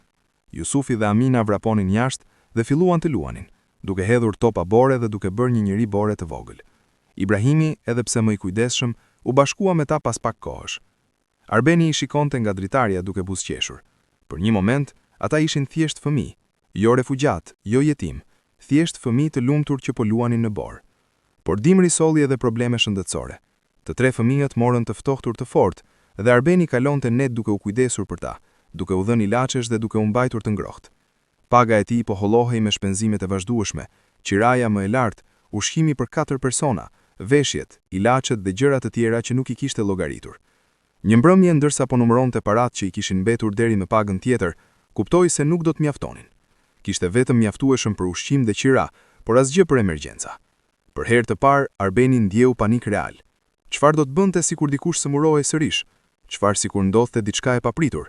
Jusufi dhe Amina vraponin jashtë dhe filluan të luanin, duke hedhur topa bore dhe duke bërë një njeri bore të vogël. Ibrahimi, edhe pse më i kujdesshëm, u bashkua me ta pas pak kohësh. Arbeni i shikonte nga dritarja duke buzëqeshur. Për një moment, ata ishin thjesht fëmijë, jo refugjat, jo jetim, thjesht fëmijë të lumtur që po luanin në borë. Por dimri solli edhe probleme shëndetësore. Të tre fëmijët morën të ftohtur të fortë dhe Arbeni kalonte net duke u kujdesur për ta, duke u dhënë ilaçesh dhe duke u mbajtur të ngrohtë. Paga e tij po hollohej me shpenzimet e vazhdueshme, qiraja më e lartë, ushqimi për 4 persona, veshjet, ilaçet dhe gjëra të tjera që nuk i kishte llogaritur. Një mbrëmje ndërsa po numëronte paratë që i kishin mbetur deri në pagën tjetër, kuptoi se nuk do të mjaftonin. Kishte vetëm mjaftueshëm për ushqim dhe qira, por asgjë për emergjenca. Për herë të parë, Arbeni ndjeu panik real. Çfarë do të bënte sikur dikush sëmurohej sërish? Çfarë sikur ndodhte diçka e papritur?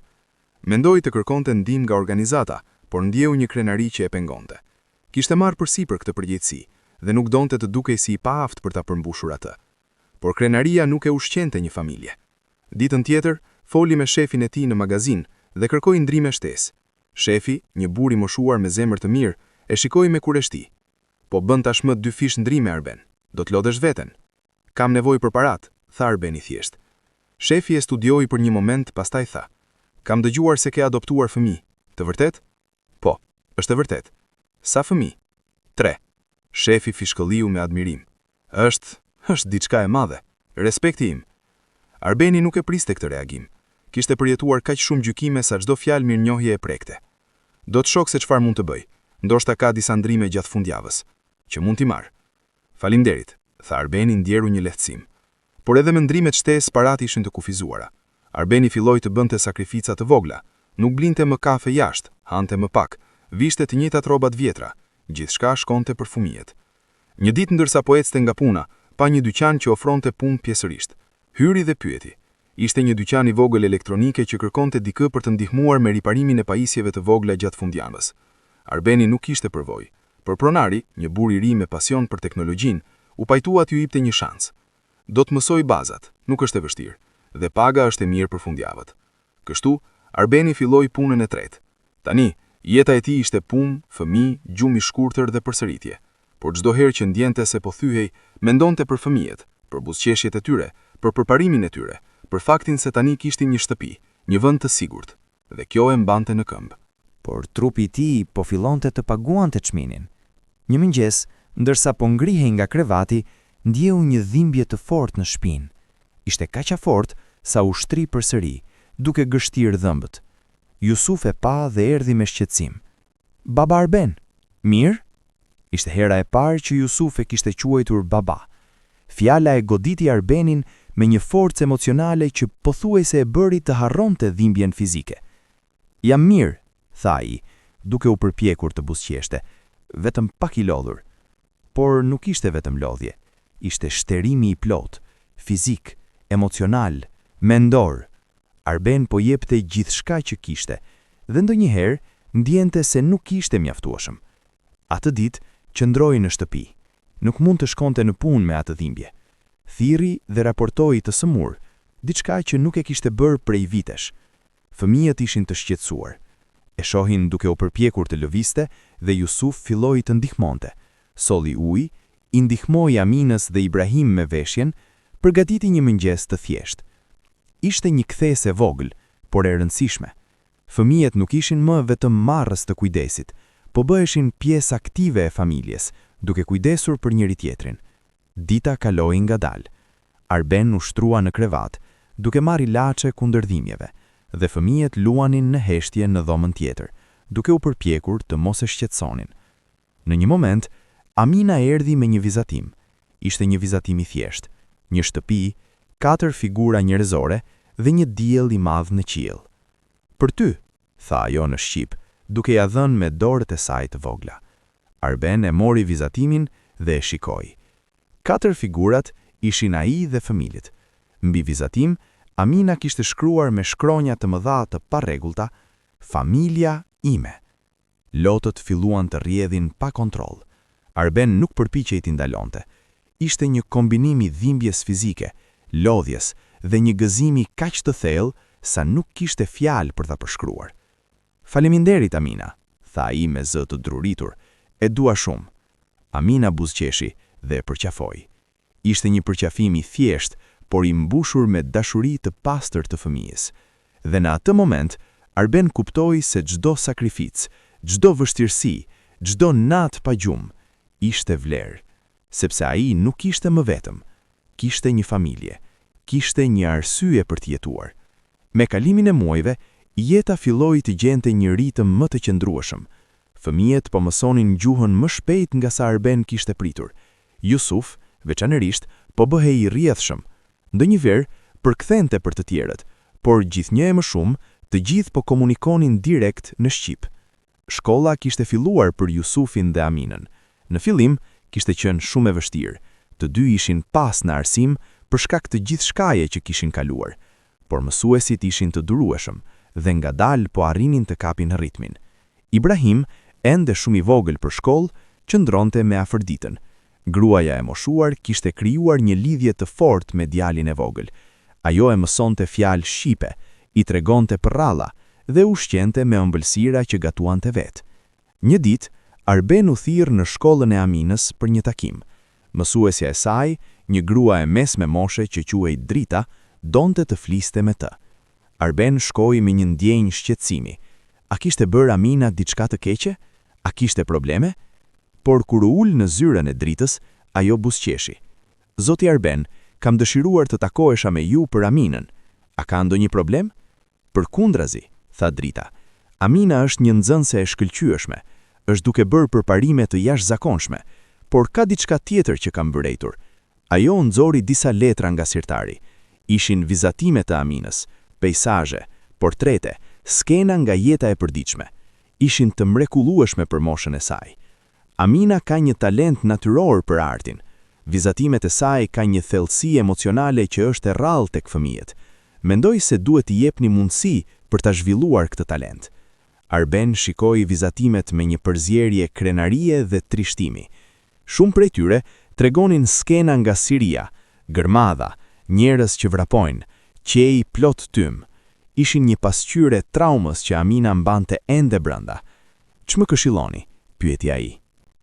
Mendoi të kërkonte ndihmë nga organizata, por ndjeu një krenari që e pengonte. Kishte marrë përsipër këtë përgjegjësi dhe nuk donte të dukej si i paaft për ta përmbushur atë. Por krenaria nuk e ushqente një familje. Ditën tjetër, foli me shefin e tij në magazin dhe kërkoi ndrime shtesë. Shefi, një burr i moshuar me zemër të mirë, e shikoi me kureshti. Po bën tashmë 2 fish ndrime Arben. Do të lodhesh veten. Kam nevojë për parat, tha Arbeni thjesht. Shefi e studioi për një moment, pastaj tha: Kam dëgjuar se ke adoptuar fëmijë. Të vërtet? Po, është e vërtet. Sa fëmijë? 3. Shefi fishkëlliu me admirim. Është diçka e madhe. Respekti im. Arbeni nuk e priste këtë reagim. Kishte përjetuar kaq shumë gjykime sa çdo fjalë mirënjohje e prekte. Do të shoh se çfarë mund të bëj. Ndoshta ka disa ndrime gjatë fundjavës që mund t'i marr. Faleminderit, tha Arbeni ndjeru një lehtësim. Por edhe me ndrimet shtesë parat ishin të kufizuara. Arbeni filloi të bënte sakrifica të vogla, nuk blinte më kafe jashtë, hante më pak, vishte të njëjtat rrobat vjetra, gjithçka shkonte për fëmijët. Një ditë ndërsa po ecte nga puna, pa një dyqan që ofronte punë pjesërisht. Hyri dhe pyeti. Ishte një dyqan i vogël elektronike që kërkonte dikë për të ndihmuar me riparimin e pajisjeve të vogla gjatë fundjavës. Arbeni nuk kishte përvojë. Por pronari, një burr i ri me pasion për teknologjinë, u pajtua t'ju jepte një shans. Do të mësoj bazat, nuk është e vështirë, dhe paga është e mirë për fundjavët. Kështu, Arbeni filloi punën e tretë. Tani, jeta e tij ishte punë, fëmijë, gjumë i shkurtër dhe përsëritje. Por çdo herë që ndjente se po thyhej, mendonte për fëmijët, për buzëqeshjet e tyre, për përparimin e tyre, për faktin se tani kishte një shtëpi, një vend të sigurt, dhe kjo e mbante në këmbë. Por trupi i tij po fillonte të paguante çminin. Një mëngjes, ndërsa po ngrihej nga krevati, ndjeu një dhimbje të fortë në shpinë. Ishte kaq e fortë sa u shtri përsëri, duke gështirë dhëmbët. Jusuf e pa dhe erdhi me shqetësim. Baba Arben, mirë? Ishte hera e parë që Jusuf e kishte quajtur baba. Fjala e goditi Arbenin me një forcë emocionale që pothuajse e bëri të harronte dhimbjen fizike. Jam mirë, tha ai, duke u përpjekur të buzëqeshte, vetëm pak i lodhur. Por nuk ishte vetëm lodhje, ishte shterimi i plot, fizik, emocional, mendor. Arben po jepte gjithçka që kishte, dhe ndonjëherë ndjente se nuk ishte mjaftueshëm. Atë ditë qëndroi në shtëpi. Nuk mund të shkonte në punë me atë dhimbje. Thirri dhe raportoi të sëmur, diçka që nuk e kishte bërë prej vitesh. Fëmijët ishin të shqetësuar. E shohin duke u përpjekur të lëviste dhe Jusuf filloi të ndihmonte. Solli ujë, i ndihmoi Aminës dhe Ibrahim me veshjen, përgatiti një mëngjes të thjeshtë. Ishte një kthes e vogël, por e rëndësishme. Fëmijët nuk ishin më vetëm marrës të kujdesit, po bëheshin pjesë aktive e familjes, duke kujdesur për njëri tjetrin. Dita kaloi ngadalë. Arben u shtrua në krevat, duke marrë ilaçe kundër dhimbjeve, dhe fëmijët luanin në heshtje në dhomën tjetër, duke u përpjekur të mos e shqetësonin. Në një moment, Amina erdhi me një vizatim. Ishte një vizatim i thjeshtë, një shtëpi, 4 figura njerëzore dhe një diell i madh në qiell. Për ty, tha ajo në shqip, duke ja dhënë me dorët e saj të vogla. Arben e mori vizatimin dhe e shikoi. 4 figurat ishin ai dhe fëmijët. Mbi vizatim, Amina kishte shkruar me shkronja të mëdha të parregullta, familja ime. Lotët filluan të rrjedhin pa kontroll. Arben nuk përpiqej t'i ndalonte. Ishte një kombinim i dhimbjes fizike, lodhjes dhe një gëzimi kaq të thellë sa nuk kishte fjalë për ta përshkruar. Faleminderit Amina, tha ai me zë të druritur, e dua shumë. Amina buzëqeshi dhe e përqafoi. Ishte një përqafim i thjesht, por i mbushur me dashuri të pastër të fëmijës. Dhe në atë moment, Arben kuptoi se çdo sakrificë, çdo vështirësi, çdo natë pa gjumë, ishte vlerë, sepse ai nuk ishte më vetëm, kishte një familje, kishte një arsye për të jetuar. Me kalimin e muajve, jeta filloi të gjente një ritëm më të qëndrueshëm. Fëmijët po mësonin gjuhën më shpejt nga sa Arben kishte pritur. Jusuf, veçanërisht, po bëhej i rrjedhshëm. Ndonjëherë përkthente për të tjerët, por gjithnjë e më shumë, të gjithë po komunikonin direkt në shqip. Shkolla kishte filluar për Jusufin dhe Aminën. Në fillim, kishte qenë shumë e vështirë. Të dy ishin pas në arsim për shkak të gjithçkaje që kishin kaluar, por mësuesit ishin të durueshëm dhe ngadalë po arrinin të kapin ritmin. Ibrahim, ende shumë i vogël për shkollë, qëndronte me afërditën. Gruaja e moshuar kishte krijuar një lidhje të fortë me djalin e vogël. Ajo e mësonte fjalë shqipe, i tregonte për ralla dhe ushqente me ëmbëlsira që gatuante vetë. Një ditë, Arben u thirr në shkollën e Aminës për një takim. Mësuesja e saj, një grua e mesme moshe që quhej Drita, donte të fliste me të. Arben shkoi me një ndjenjë shqetësimi. A kishte bërë Amina diçka të keqe? A kishte probleme? Por kur u ul në zyrën e Dritës, ajo buzëqeshi. Zoti Arben, kam dëshiruar të takohesha me ju për Aminën. A ka ndonjë problem? Përkundrazi, tha Drita. Amina është një nxënëse e shkëlqyeshme, është duke bërë përparime të jashtëzakonshme, por ka diçka tjetër që kam mbërejtur. Ajo nxori disa letra nga sirtari. Ishin vizatime të Aminës, peizazhe, portrete, skena nga jeta e përditshme. Ishin të mrekullueshme për moshën e saj. Amina ka një talent natyror për artin. Vizatimet e saj ka një thellësi emocionale që është e rrallë tek fëmijët. Mendoj se duhet t'i jepni mundësi për ta zhvilluar këtë talent. Arben shikoi vizatimet me një përzierje krenarie dhe trishtimi. Shumë prej tyre tregonin skena nga Siria, gërmadha, njerëz që vrapojnë, qej plot tym. Ishin një pasqyrë traumës që Amina mbante ende brenda. Ç'më këshilloni? Pyeti ai.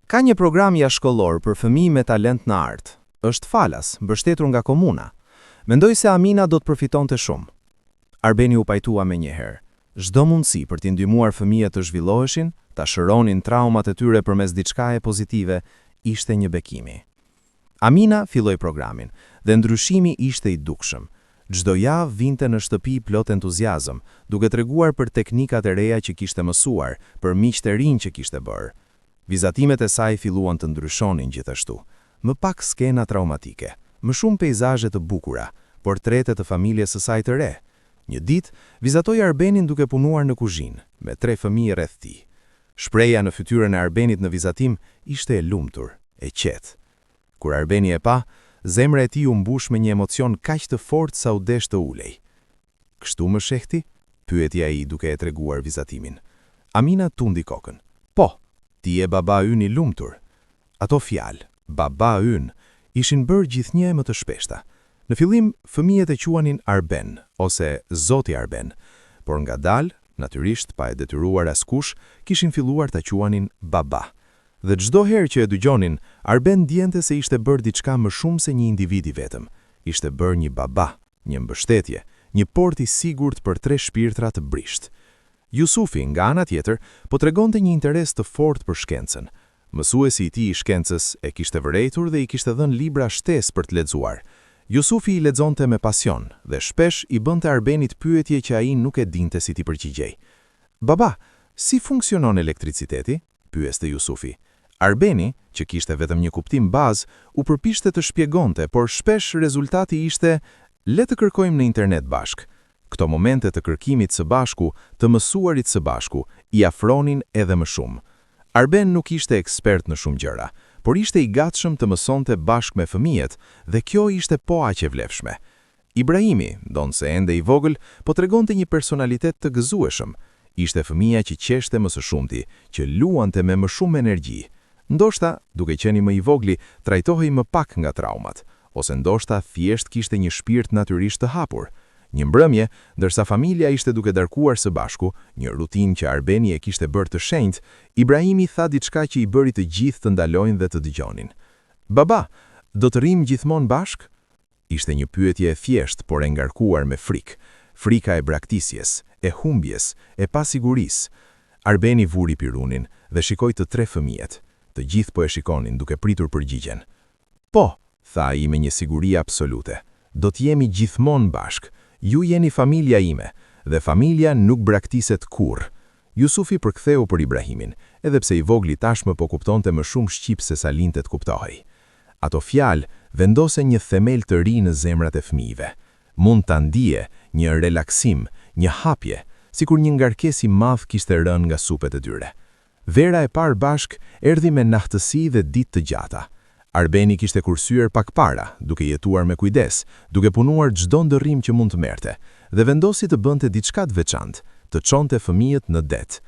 Ka një program jashtëkollor për fëmijë me talent në art. Është falas, mbështetur nga komuna. Mendoj se Amina do të përfitonte shumë. Arbeni u pajtua menjëherë. Çdo mundësi për t'i ndihmuar fëmijët të zhvilloheshin, ta shëronin traumat e tyre përmes diçkaje pozitive, ishte një bekimi. Amina filloi programin dhe ndryshimi ishte i dukshëm. Çdo javë vinte në shtëpi plot entuziazëm, duke treguar për teknikat e reja që kishte mësuar, për miqtë e rinj që kishte bërë. Vizatimet e saj filluan të ndryshonin gjithashtu. Më pak skena traumatike, më shumë peizazhe të bukura, portrete të familjes së saj të re. Një ditë, vizatoi Arbenin duke punuar në kuzhinë, me 3 fëmijë rreth tij. Shpreha në fytyrën e Arbenit në vizatim ishte e lumtur, e qetë. Kur Arbeni e pa, zemra e tij u mbush me një emocion kaq të fortë sa u desh të ulej. "Kështu më shehti?" pyeti ai duke e treguar vizatimin. Amina tundi kokën. "Po, ti je baba ynë i lumtur." Ato fjalë, baba ynë, ishin bërë gjithnjë më të shpeshta. Në fillim, fëmijët e quanin Arben, ose Zoti Arben, por ngadalë, natyrisht pa e detyruar askush, kishin filluar ta quanin baba. Dhe çdo herë që e dëgjonin, Arben ndjente se ishte bërë diçka më shumë se një individ i vetëm. Ishte bërë një baba, një mbështetje, një port i sigurt për 3 shpirtra të brisht. Jusufi, nga ana tjetër, po tregonte një interes të fortë për shkencën. Mësuesi i tij i shkencës e kishte vërejtur dhe i kishte dhënë libra shtesë për të lexuar. Jusufi i lexonte me pasion dhe shpesh i bënte Arbenit pyetje që ai nuk e dinte si t'i përgjigjej. "Baba, si funksionon elektriciteti?" pyeste Jusufi. Arbeni, që kishte vetëm një kuptim bazë, u përpishte të shpjegonte, por shpesh rezultati ishte: "Le të kërkojmë në internet bashk." Këto momente të kërkimit së bashku, të mësuarit së bashku, i afronin edhe më shumë. Arben nuk ishte ekspert në shumë gjëra, por ishte i gatshëm të mësonte bashkë me fëmijët, dhe kjo ishte po aq e vlefshme. Ibrahimi, ndonse ende i vogël, po tregonte një personalitet të gëzueshëm. Ishte fëmia që qeshte më së shumti, që luante me më shumë energji. Ndoshta, duke qenë më i vogli, trajtohej më pak nga traumat, ose ndoshta thjesht kishte një shpirt natyrisht të hapur. Një mbrëmje, ndërsa familja ishte duke darkuar së bashku, një rutinë që Arbeni e kishte bërë të shenjtë, Ibrahimi tha diçka që i bëri të gjithë të ndalojnë dhe të dëgjonin. "Baba, do të rrim gjithmonë bashk?" Ishte një pyetje e thjeshtë, por e ngarkuar me frikë. Frika e braktisjes, e humbjes, e pasigurisë. Arbeni vuri pirunin dhe shikoi të 3 fëmijët. Të gjithë po e shikonin duke pritur përgjigjen. "Po," tha ai me një siguri absolute. "Do të jemi gjithmonë bashk. Ju jeni familja ime, dhe familja nuk braktiset kurrë." Jusufi përktheu për Ibrahimin, edhe pse i vogli tashmë po kuptonte më shumë shqip se sa linte të kuptohej. Ato fjalë vendosen një themel të ri në zemrat e fëmijëve. Mund ta ndije një relaksim, një hapje, sikur një ngarkesë i madh kishte rënë nga supet e tyre. Vera e parë bashk erdhi me nahtësi dhe ditë të gjata. Arbeni kishte kursyer pak para, duke jetuar me kujdes, duke punuar çdo ndërrim që mund të merrte, dhe vendosi të bënte diçka të veçantë, të çonte fëmijët në det.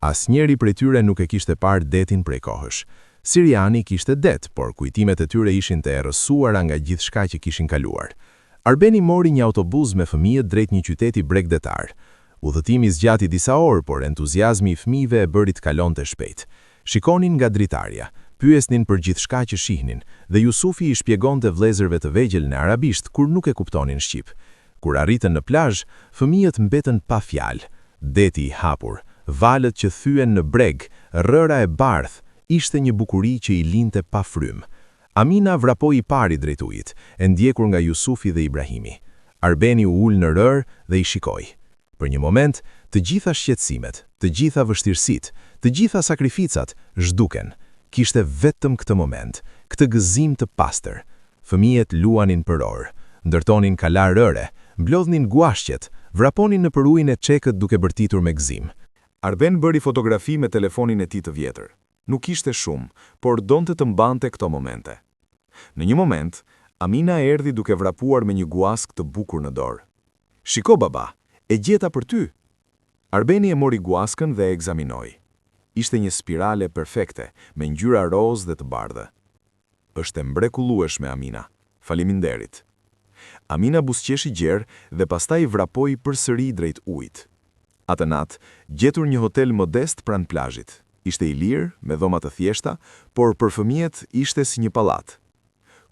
Asnjëri prej tyre nuk e kishte parë detin prej kohësh. Siriani kishte det, por kujtimet e tyre ishin të errësuara nga gjithçka që kishin kaluar. Arbeni mori një autobus me fëmijët drejt një qyteti bregdetar. Udhëtimi zgjati disa orë, por entuziazmi i fëmijëve e bëri të kalonte shpejt. Shikonin nga dritarja, pyesnin për gjithçka që shihnin, dhe Jusufi i shpjegonte vëllezërve të vegjël në arabisht kur nuk e kuptonin shqip. Kur arritën në plazh, fëmijët mbetën pa fjalë. Deti i hapur, valët që thyen në breg, rëra e bardhë, ishte një bukuri që i linte pa frymë. Amina vrapoi i pari drejt ujit, e ndjekur nga Jusufi dhe Ibrahimi. Arbeni u ul në rër dhe i shikoi. Për një moment, të gjitha shqetësimet, të gjitha vështirësitë, të gjitha sakrificat zhduken. Kishte vetëm këtë moment, këtë gëzim të pastër. Fëmijët luanin për orë, ndërtonin kalar rëre, mblodhnin guashqet, vraponin në ujin e çekët duke bërtitur me gëzim. Arben bëri fotografi me telefonin e tij të vjetër. Nuk ishte shumë, por donte të mbante këto momente. Në një moment, Amina erdhi duke vrapuar me një guask të bukur në dorë. "Shiko baba, e gjeta për ty." Arbeni e mori guaskën dhe e ekzaminoi. Ishte një spirale perfekte, me ngjyra roz dhe të bardhë. "Është e mrekullueshme, Amina. Faleminderit." Amina buzëqeshi gjerë dhe pastaj vrapoi përsëri drejt ujit. Atë natë, gjetur një hotel modest pranë plazhit. Ishte i lirë, me dhoma të thjeshta, por për fëmijët ishte si një pallat.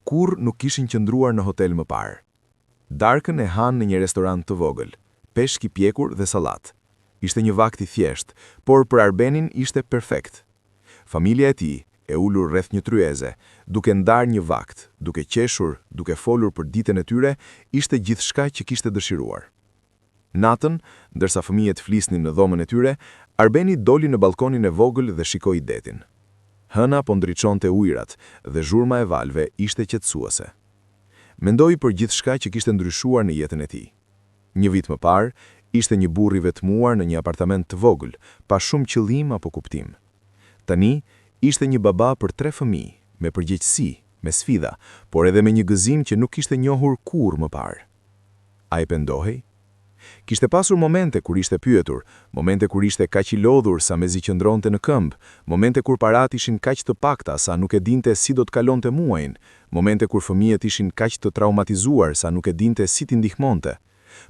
Kurrë nuk kishin qëndruar në hotel më parë. Darkën e hanë në një restorant të vogël, peshk i pjekur dhe sallat. Ishte një vakt i thjesht, por për Arbenin ishte perfekt. Familja e tij, e ulur rreth një tryeze, duke ndarë një vakt, duke qeshur, duke folur për ditën e tyre, ishte gjithçka që kishte dëshiruar. Natën, ndërsa fëmijët flisnin në dhomën e tyre, Arbeni doli në balkonin e vogël dhe shikoi detin. Hëna po ndriçonte ujërat dhe zhurma e valve ishte qetësuese. Mendoi për gjithçka që kishte ndryshuar në jetën e tij. Një vit më parë, ishte një burr i vetmuar në një apartament të vogël, pa shumë qëllim apo kuptim. Tani, ishte një baba për 3 fëmijë, me përgjegjësi, me sfida, por edhe me një gëzim që nuk kishte njohur kurrë më parë. A i pendohej? Kishte pasur momente kur ishte pyetur, momente kur ishte kaq i lodhur sa mezi qëndronte në këmbë, momente kur parat ishin kaq të pakta sa nuk e dinte si do të kalonte muajin, momente kur fëmijët ishin kaq të traumatizuar sa nuk e dinte si t'i ndihmonte.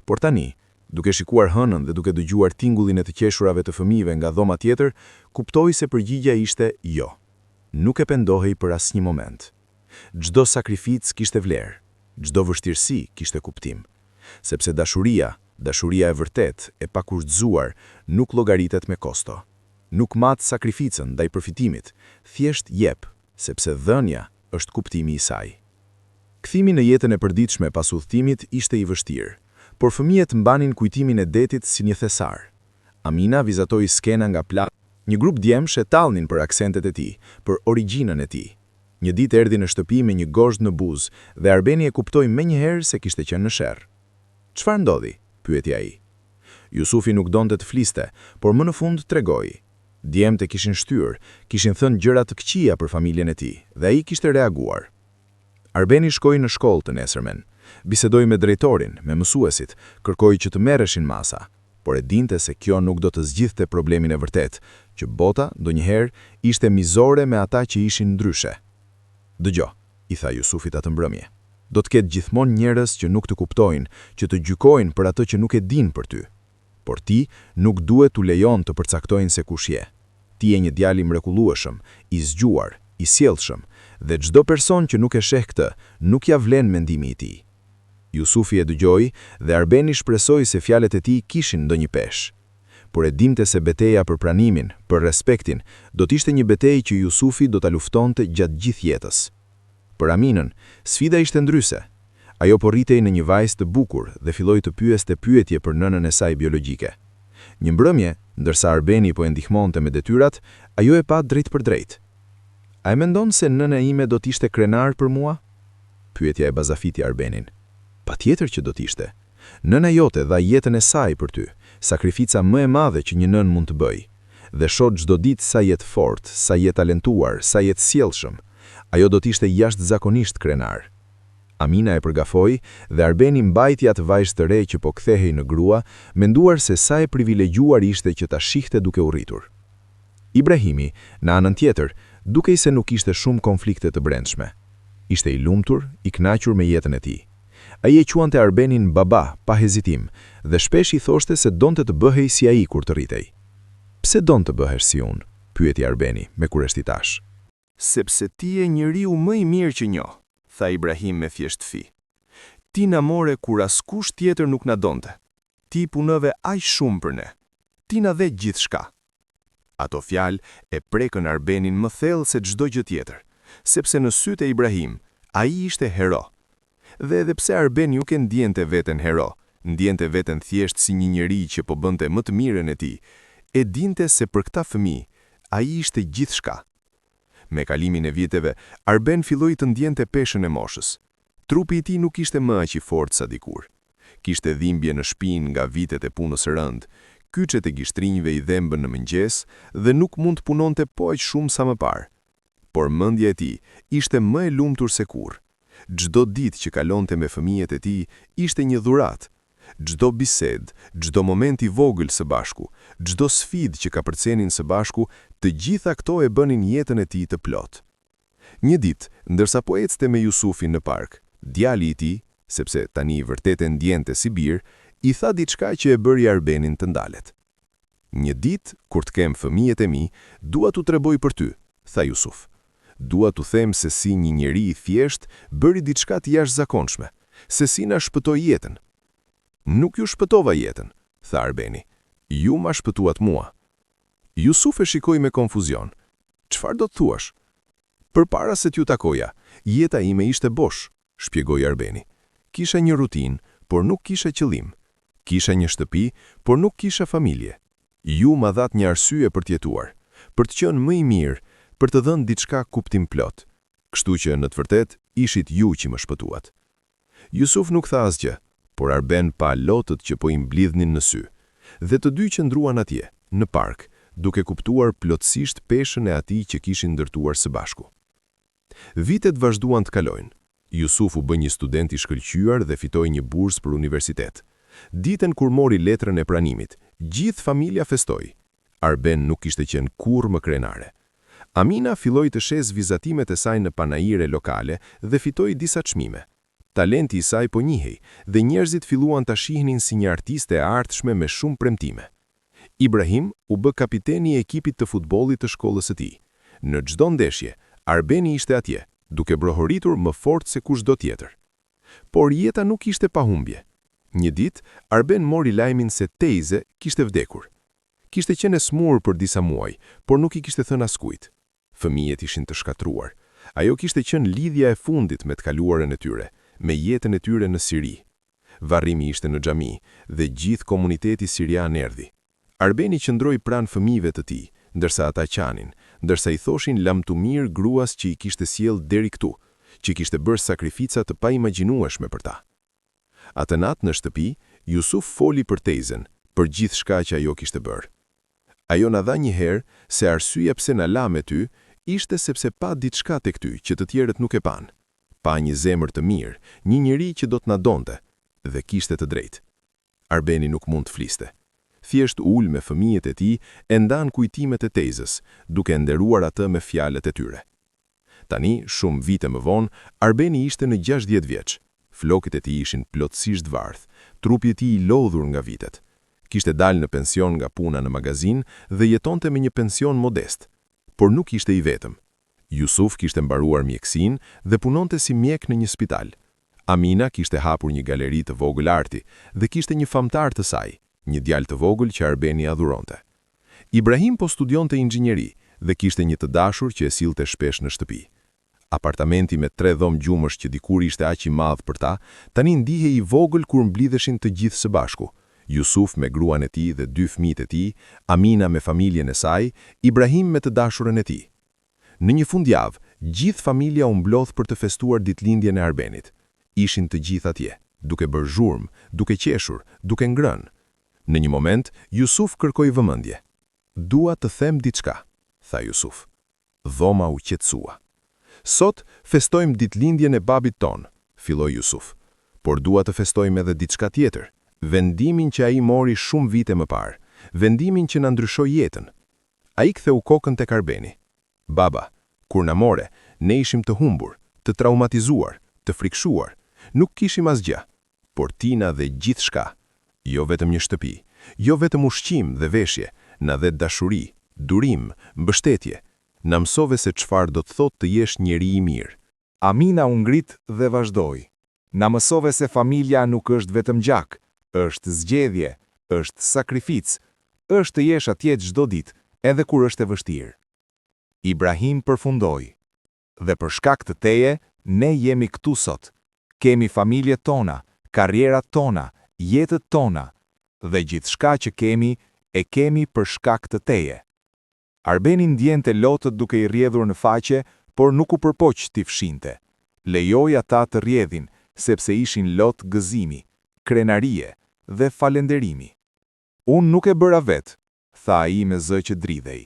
Por tani, duke shikuar hënën dhe duke dëgjuar tingullin e të qeshurave të fëmijëve nga dhoma tjetër, kuptoi se përgjigja ishte jo. Nuk e pendohej për asnjë moment. Çdo sakrificë kishte vlerë, çdo vështirësi kishte kuptim, sepse dashuria e vërtet, e pakushtzuar, nuk llogaritet me kosto. Nuk mat sakrificën ndaj përfitimit, thjesht jep, sepse dhënia është kuptimi i saj. Kthimi në jetën e përditshme pas udhëtimit ishte i vështirë, por fëmijët mbanin kujtimin e detit si një thesar. Amina vizatoi skena nga plazhi. Një grup djemsh e tallnin për aksentet e tij, për origjinën e tij. Një ditë erdhi në shtëpi me një gozhd në buzë dhe Arbeni e kuptoi menjëherë se kishte qenë në sherr. "Çfarë ndodhi?" pyeti ai. Jusufi nuk donte të fliste, por më në fund tregoi. Djemtë kishin shtyr, kishin thënë gjëra të këqija për familjen e tij, dhe ai kishte reaguar. Arbeni shkoi në shkollë të nesërmen. Bisedoi me drejtorin, me mësuesit, kërkoi që të merreshin masa, por e dinte se kjo nuk do të zgjidhte problemin e vërtet, që bota ndonjëherë ishte mizore me ata që ishin ndryshe. "Dëgjoj," i tha Jusufit atë mbrëmje. "Do të ketë gjithmonë njerëz që nuk të kuptojnë, që të gjykojnë për atë që nuk e din për ty. Por ti nuk duhet t'u lejon të përcaktojnë se kush je. Ti je një djalë i mrekullueshëm, i zgjuar, i sjellshëm, dhe çdo person që nuk e sheh këtë, nuk ja vlen mendimi i tij." Jusufi e dëgjoi dhe Arbeni shpresoi se fjalët e tij kishin ndonjë peshë. Por e dinte se betejë për pranimin, për respektin, do të ishte një betejë që Jusufi do ta luftonte gjatë gjithë jetës. Për Aminën, sfida ishte ndryshe. Ajo po rritej në një vajzë të bukur dhe filloi të pyeste pyetje për nënën e saj biologjike. Një mbrëmje, ndërsa Arbeni po e ndihmonte me detyrat, ajo e pa drejt për drejt. "A e mendon se nëna ime do të ishte krenar për mua?" Pyetja e bazafiti Arbenin. "Patjetër që do të ishte. Nëna jote dha jetën e saj për ty, sakrifica më e madhe që një nën mund të bëjë. Dhe shoh çdo ditë sa jetë fort, sa jetë talentuar, sa jetë sjellshëm. Ajo do të ishte jashtëzakonisht krenar." Amina e përgafoi dhe Arbeni mbajti atë vajzë të re që po kthehej në grua, menduar se sa e privilegjuar ishte që ta shihte duke u rritur. Ibrahimi, në anën tjetër, dukej se nuk ishte shumë konflikte të brendshme. Ishte i lumtur, i kënaqur me jetën e tij. Ai e quante Arbenin baba pa hezitim dhe shpesh i thoshte se donte të bëhej si ai kur të rritej. "Pse don të bëhesh si unë?" pyeti Arbeni me kureshti tash. Sepse ti e njeriu më i mirë që njoh, tha Ibrahim me thjeshtësi. Ti na more kur askush tjetër nuk na donte. Ti punove aq shumë për ne. Ti na dhe gjithçka. Ato fjalë e prekën Arbenin më thellë se çdo gjë tjetër, sepse në sytë e Ibrahim, ai ishte hero. Dhe edhe pse Arbeni nuk e ndjente veten hero, ndjente veten thjesht si një njeri që po bënte më të mirën e tij, e dinte se për këta fëmijë, ai ishte gjithçka. Me kalimin e vjeteve, Arben filloi të ndjente peshën e moshës. Trupi i tij nuk ishte më aq i fortë sa dikur. Kishte dhimbje në shpinë nga vitet e punës së rënd, kyçet e gishtrinjve i dhembën në mëngjes dhe nuk mund të punonte po aq shumë sa më parë. Por mendja e tij ishte më e lumtur se kurrë. Çdo ditë që kalonte me fëmijët e tij ishte një dhuratë. Çdo bisedë, çdo moment i vogël së bashku, çdo sfidë që ka përcenin së bashku, të gjitha këto e bënin jetën e tij të plotë. Një ditë, ndërsa po ecte me Jusufin në park, djali i tij, sepse tani vërtet e ndjente si bir, i tha diçka që e bëri Arbenin të ndalet. Një ditë, kur të kem fëmijët e mi, dua t'u tregoj për ty, tha Jusuf. Dua t'u them se si një njeri i thjesht bëri diçka të jashtëzakonshme, se si na shpëtoi jetën. Nuk ju shpëtova jetën, tha Arbeni. Ju ma shpëtuat mua. Jusuf e shikoi me konfuzion. Çfarë do të thuash? Përpara se t'ju takoja, jeta ime ishte bosh, shpjegoi Arbeni. Kisha një rutinë, por nuk kisha qëllim. Kisha një shtëpi, por nuk kisha familje. Ju ma dhat një arsye për t'jetuar, për të qenë më i mirë, për të dhënë diçka kuptim plot. Kështu që në të vërtetë ishit ju që më shpëtuat. Jusuf nuk tha asgjë, por Arben pa lotët që po i mblidhnin në sy, dhe të dy qëndruan atje, në park, duke kuptuar plotësisht peshën e atij që kishin ndërtuar së bashku. Vitet vazhduan të kalojnë. Jusuf u bë një student i shkëlqyer dhe fitoi një bursë për universitet. Ditën kur mori letrën e pranimit, gjithë familja festoi. Arben nuk kishte qenë kurrë më krenare. Amina filloi të shes vizatimet e saj në panaire lokale dhe fitoi disa çmime. Talenti i saj po njihej dhe njerëzit filluan ta shihnin si një artiste e ardhshme me shumë premtime. Ibrahim u bë kapiteni i ekipit të futbollit të shkollës së tij. Në çdo ndeshje, Arbeni ishte atje, duke brohoritur më fort se kushdo tjetër. Por jeta nuk ishte pa humbje. Një ditë, Arben mori lajmin se Teize kishte vdekur. Kishte qenë e smur për disa muaj, por nuk i kishte thënë askujt. Fëmijët ishin të shkatruar. Ajo kishte qenë lidhja e fundit me të kaluarën e tyre, me jetën e tyre në Siri. Varrimi ishte në xhami dhe gjithë komuniteti sirian erdhi. Arbeni qëndroi pranë fëmijëve të tij, ndërsa ata qanin, ndërsa i thoshin lam të mirë gruas që i kishte sjell deri këtu, që kishte bërë sakrifica të paimagjinueshme për ta. Atë natë në shtëpi, Jusuf foli për Teizen, për gjithçka që ajo kishte bërë. Ajo na dha një herë se arsyeja pse na la me ty ishte sepse pa diçka tek ty që të tjerët nuk e pan. Pa një zemër të mirë, një njeri që do të na donte, dhe kishte të drejtë. Arbeni nuk mund të fliste. Thjesht ul me fëmijët e tij e ndan kujtimet e Teizës, duke nderuar atë me fjalët e tyre. Tani, shumë vite më vonë, Arbeni ishte në 60 vjeç. Flokët e tij ishin plotësisht bardhë, trupi i tij i lodhur nga vitet. Kishte dalë në pension nga puna në magazin dhe jetonte me një pension modest, por nuk ishte i vetëm. Jusuf kishte mbaruar mjekësinë dhe punonte si mjek në një spital. Amina kishte hapur një galeri të vogël arti dhe kishte një famtar të saj, një djalë të vogël që Arbeni adhuronte. Ibrahim po studionte inxhinieri dhe kishte një të dashur që e sillte shpesh në shtëpi. Apartamenti me 3 dhomë gjumësh që dikur ishte aq i madh për ta, tani ndihej i vogël kur mblidheshin të gjithë së bashku. Jusuf me gruan e tij dhe 2 fëmijët e tij, Amina me familjen e saj, Ibrahim me të dashurën e tij. Në një fundjavë, gjithë familja u mblodh për të festuar ditëlindjen e Arbenit. Ishin të gjithë atje, duke bërë zhurmë, duke qeshur, duke ngrënë. Në një moment, Jusuf kërkoi vëmendje. "Dua të them diçka", tha Jusuf. Dhoma u qetësua. "Sot festojmë ditëlindjen e babit ton", filloi Jusuf. "Por dua të festojmë edhe diçka tjetër, vendimin që ai mori shumë vite më parë, vendimin që na ndryshoi jetën." Ai ktheu kokën tek Arbeni. "Baba, kur na more, ne ishim të humbur, të traumatizuar, të frikëshuar, nuk kishim asgjë, por ti na dhe gjithçka. Jo vetëm një shtëpi, jo vetëm ushqim dhe veshje, na dhe dashuri, durim, mbështetje. Na mësove se çfarë do të thotë të jesh njeri i mirë. Amina u ngrit dhe vazhdoi. Na mësove se familja nuk është vetëm gjak, është zgjedhje, është sakrificë, është të jesh atje çdo ditë, edhe kur është e vështirë. Ibrahim përfundoi. Dhe për shkak të teje, ne jemi këtu sot. Kemi familjet tona, karrierat tona, jetët tona, dhe gjithçka që kemi, e kemi për shkak të teje. Arbeni ndjente lotët duke i rrjedhur në faqe, por nuk u përpoq t'i fshinte. Lejoi ata të rrjedhin, sepse ishin lot gëzimi, krenarie dhe falenderimi. Unë nuk e bëra vetë, tha ai me zë që dridhej.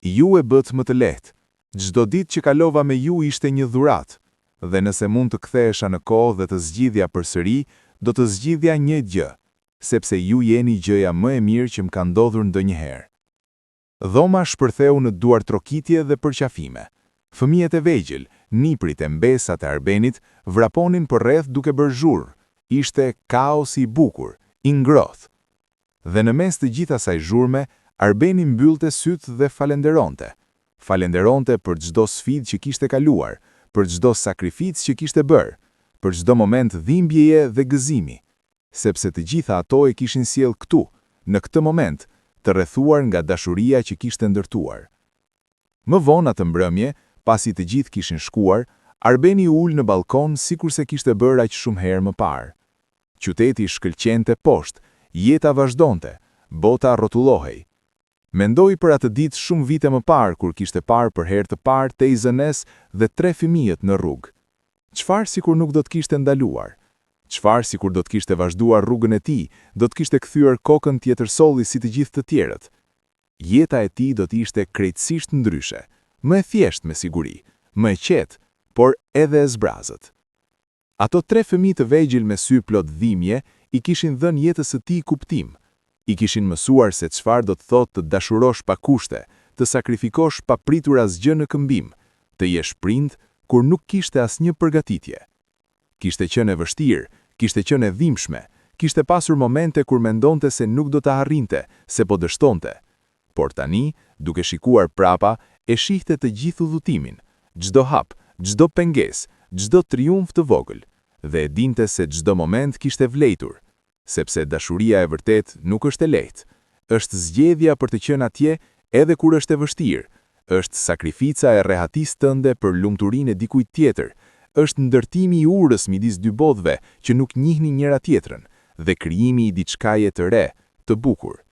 Ju e bët më të lehtë. Çdo ditë që kalova me ju ishte një dhuratë, dhe nëse mund të kthehesha në kohë dhe të zgjidhja përsëri, do të zgjidhja një gjë, sepse ju jeni gjëja më e mirë që më ka ndodhur ndonjëherë. Dhoma shpërtheu në duar trokitje dhe përqafime. Fëmijët e vegjël, niprit e mbesat e Arbenit, vraponin për rreth duke bërë zhurr. Ishte kaos i bukur, i ngrohtë. Dhe në mes të gjithë asaj zhurme, Arbeni mbyllte sytë dhe falenderonte. Falenderonte për çdo sfidë që kishte kaluar, për çdo sakrificë që kishte bërë, për çdo moment dhimbjeje dhe gëzimi, sepse të gjitha ato e kishin sjell këtu, në këtë moment, të rrethuar nga dashuria që kishte ndërtuar. Më vonë atë mbrëmje, pasi të gjithë kishin shkuar, Arbeni u ul në balkon sikurse kishte bërë aq shumë herë më parë. Qyteti shkëlqente poshtë, jeta vazhdonte, bota rrotullohej. Mendoi për atë ditë shumë vite më parë kur kishte parë për herë të parë Teizënes dhe 3 fëmijët në rrugë. Çfarë sikur nuk do të kishte ndaluar? Çfarë sikur do të kishte vazhduar rrugën e tij, do të kishte kthyer kokën tjetër solli si të gjithë të tjerët? Jeta e tij do të ishte krejtësisht ndryshe, më e thjeshtë me siguri, më e qetë, por edhe e zbrazët. Ato 3 fëmijë të vegjël me sy plot dhimbje i kishin dhënë jetës së tij kuptim. I kishin mësuar se çfarë do të thotë të dashurosh pa kushte, të sakrifikosh pa pritur asgjë në këmbim, të jesh prind kur nuk kishte asnjë përgatitje. Kishte qenë e vështirë, kishte qenë e dhimbshme, kishte pasur momente kur mendonte se nuk do ta arrinte, se po dështonte. Por tani, duke shikuar prapa, e shihte të gjithë udhëtimin, çdo hap, çdo pengesë, çdo triumf të vogël, dhe e dinte se çdo moment kishte vlejtur. Sepse dashuria e vërtet nuk është e lehtë, është zgjedhja për të qenë atje edhe kur është e vështirë, është sakrifica e rehatisë tënde për lumturinë e dikujt tjetër, është ndërtimi i urës midis dy botëve që nuk njihnin njëra tjetrën, dhe krijimi i diçkaje të re, të bukur.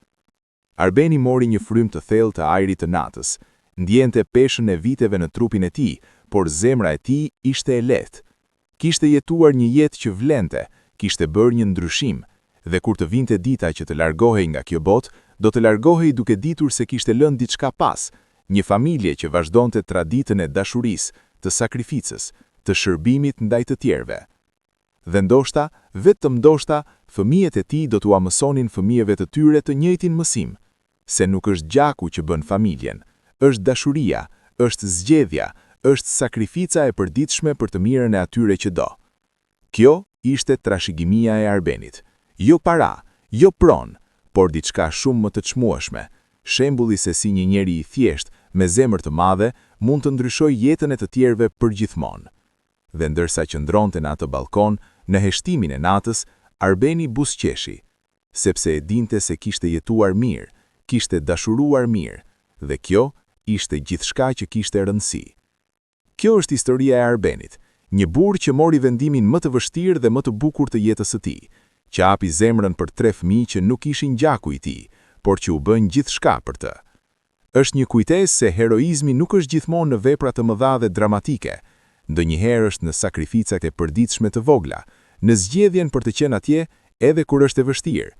Arbeni mori një frym të thellë të ajrit të natës, ndjente peshën e viteve në trupin e tij, por zemra e tij ishte e lehtë. Kishte jetuar një jetë që vlente, kishte bërë një ndryshim, dhe kur të vinte dita që të largohej nga kjo botë, do të largohej duke ditur se kishte lënë diçka pas, një familje që vazhdonte traditën e dashurisë, të sakrificës, të shërbimit ndaj të tjerëve. Dhe ndoshta, vetëm ndoshta, fëmijët e tij do t'u mësonin fëmijëve të tyre të njëjtin mësim, se nuk është gjaku që bën familjen, është dashuria, është zgjedhja, është sakrifica e përditshme për të mirën e atyre që do. Kjo ishte trashëgimia e Arbenit. Jo para, jo pronë, por diçka shumë më të çmueshme, shembulli se si një njeri i thjesht, me zemër të madhe, mund të ndryshojë jetën e të tjerëve përgjithmonë. Dhe ndërsa qëndronte në atë balkon, në heshtimin e natës, Arbeni buzëqeshi, sepse e dinte se kishte jetuar mirë, kishte dashuruar mirë, dhe kjo ishte gjithçka që kishte rëndësi. Kjo është historia e Arbenit, një burr që mori vendimin më të vështirë dhe më të bukur të jetës së tij, që hapi zemrën për 3 fëmijë që nuk ishin gjaku i tij, por që u bën gjithçka për të. Është një kujtesë se heroizmi nuk është gjithmonë në vepra të mëdha dhe dramatike, ndonjëherë është në sakrificat e përditshme të vogla, në zgjedhjen për të qenë atje edhe kur është e vështirë.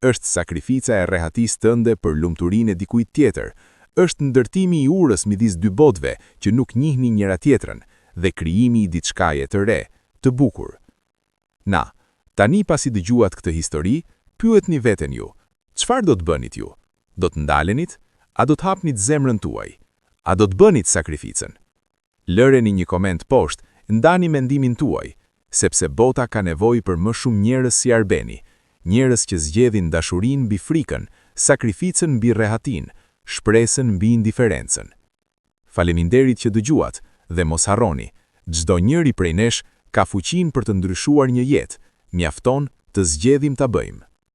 Është sakrifica e rehatisë tënde për lumturinë e dikujt tjetër, është ndërtimi i urës midis dy botëve që nuk njihnin njëra tjetrën dhe krijimi i diçkaje të re, të bukur. Na, tani pasi dëgjuat këtë histori, pyetni veten ju, çfarë do të bënit ju? Do të ndalenit? A do të hapnit zemrën tuaj? A do të bënit sakrificën? Lëreni një koment poshtë, ndani mendimin tuaj, sepse bota ka nevojë për më shumë njerëz si Arbeni, njerëz që zgjedhin dashurinë mbi frikën, sakrificën mbi rehatin, shpresën mbi indiferencën. Faleminderit që dëgjuat dhe mos harroni, çdo njeri prej nesh ka fuqinë për të ndryshuar një jetë, mjafton të zgjedhim ta bëjmë.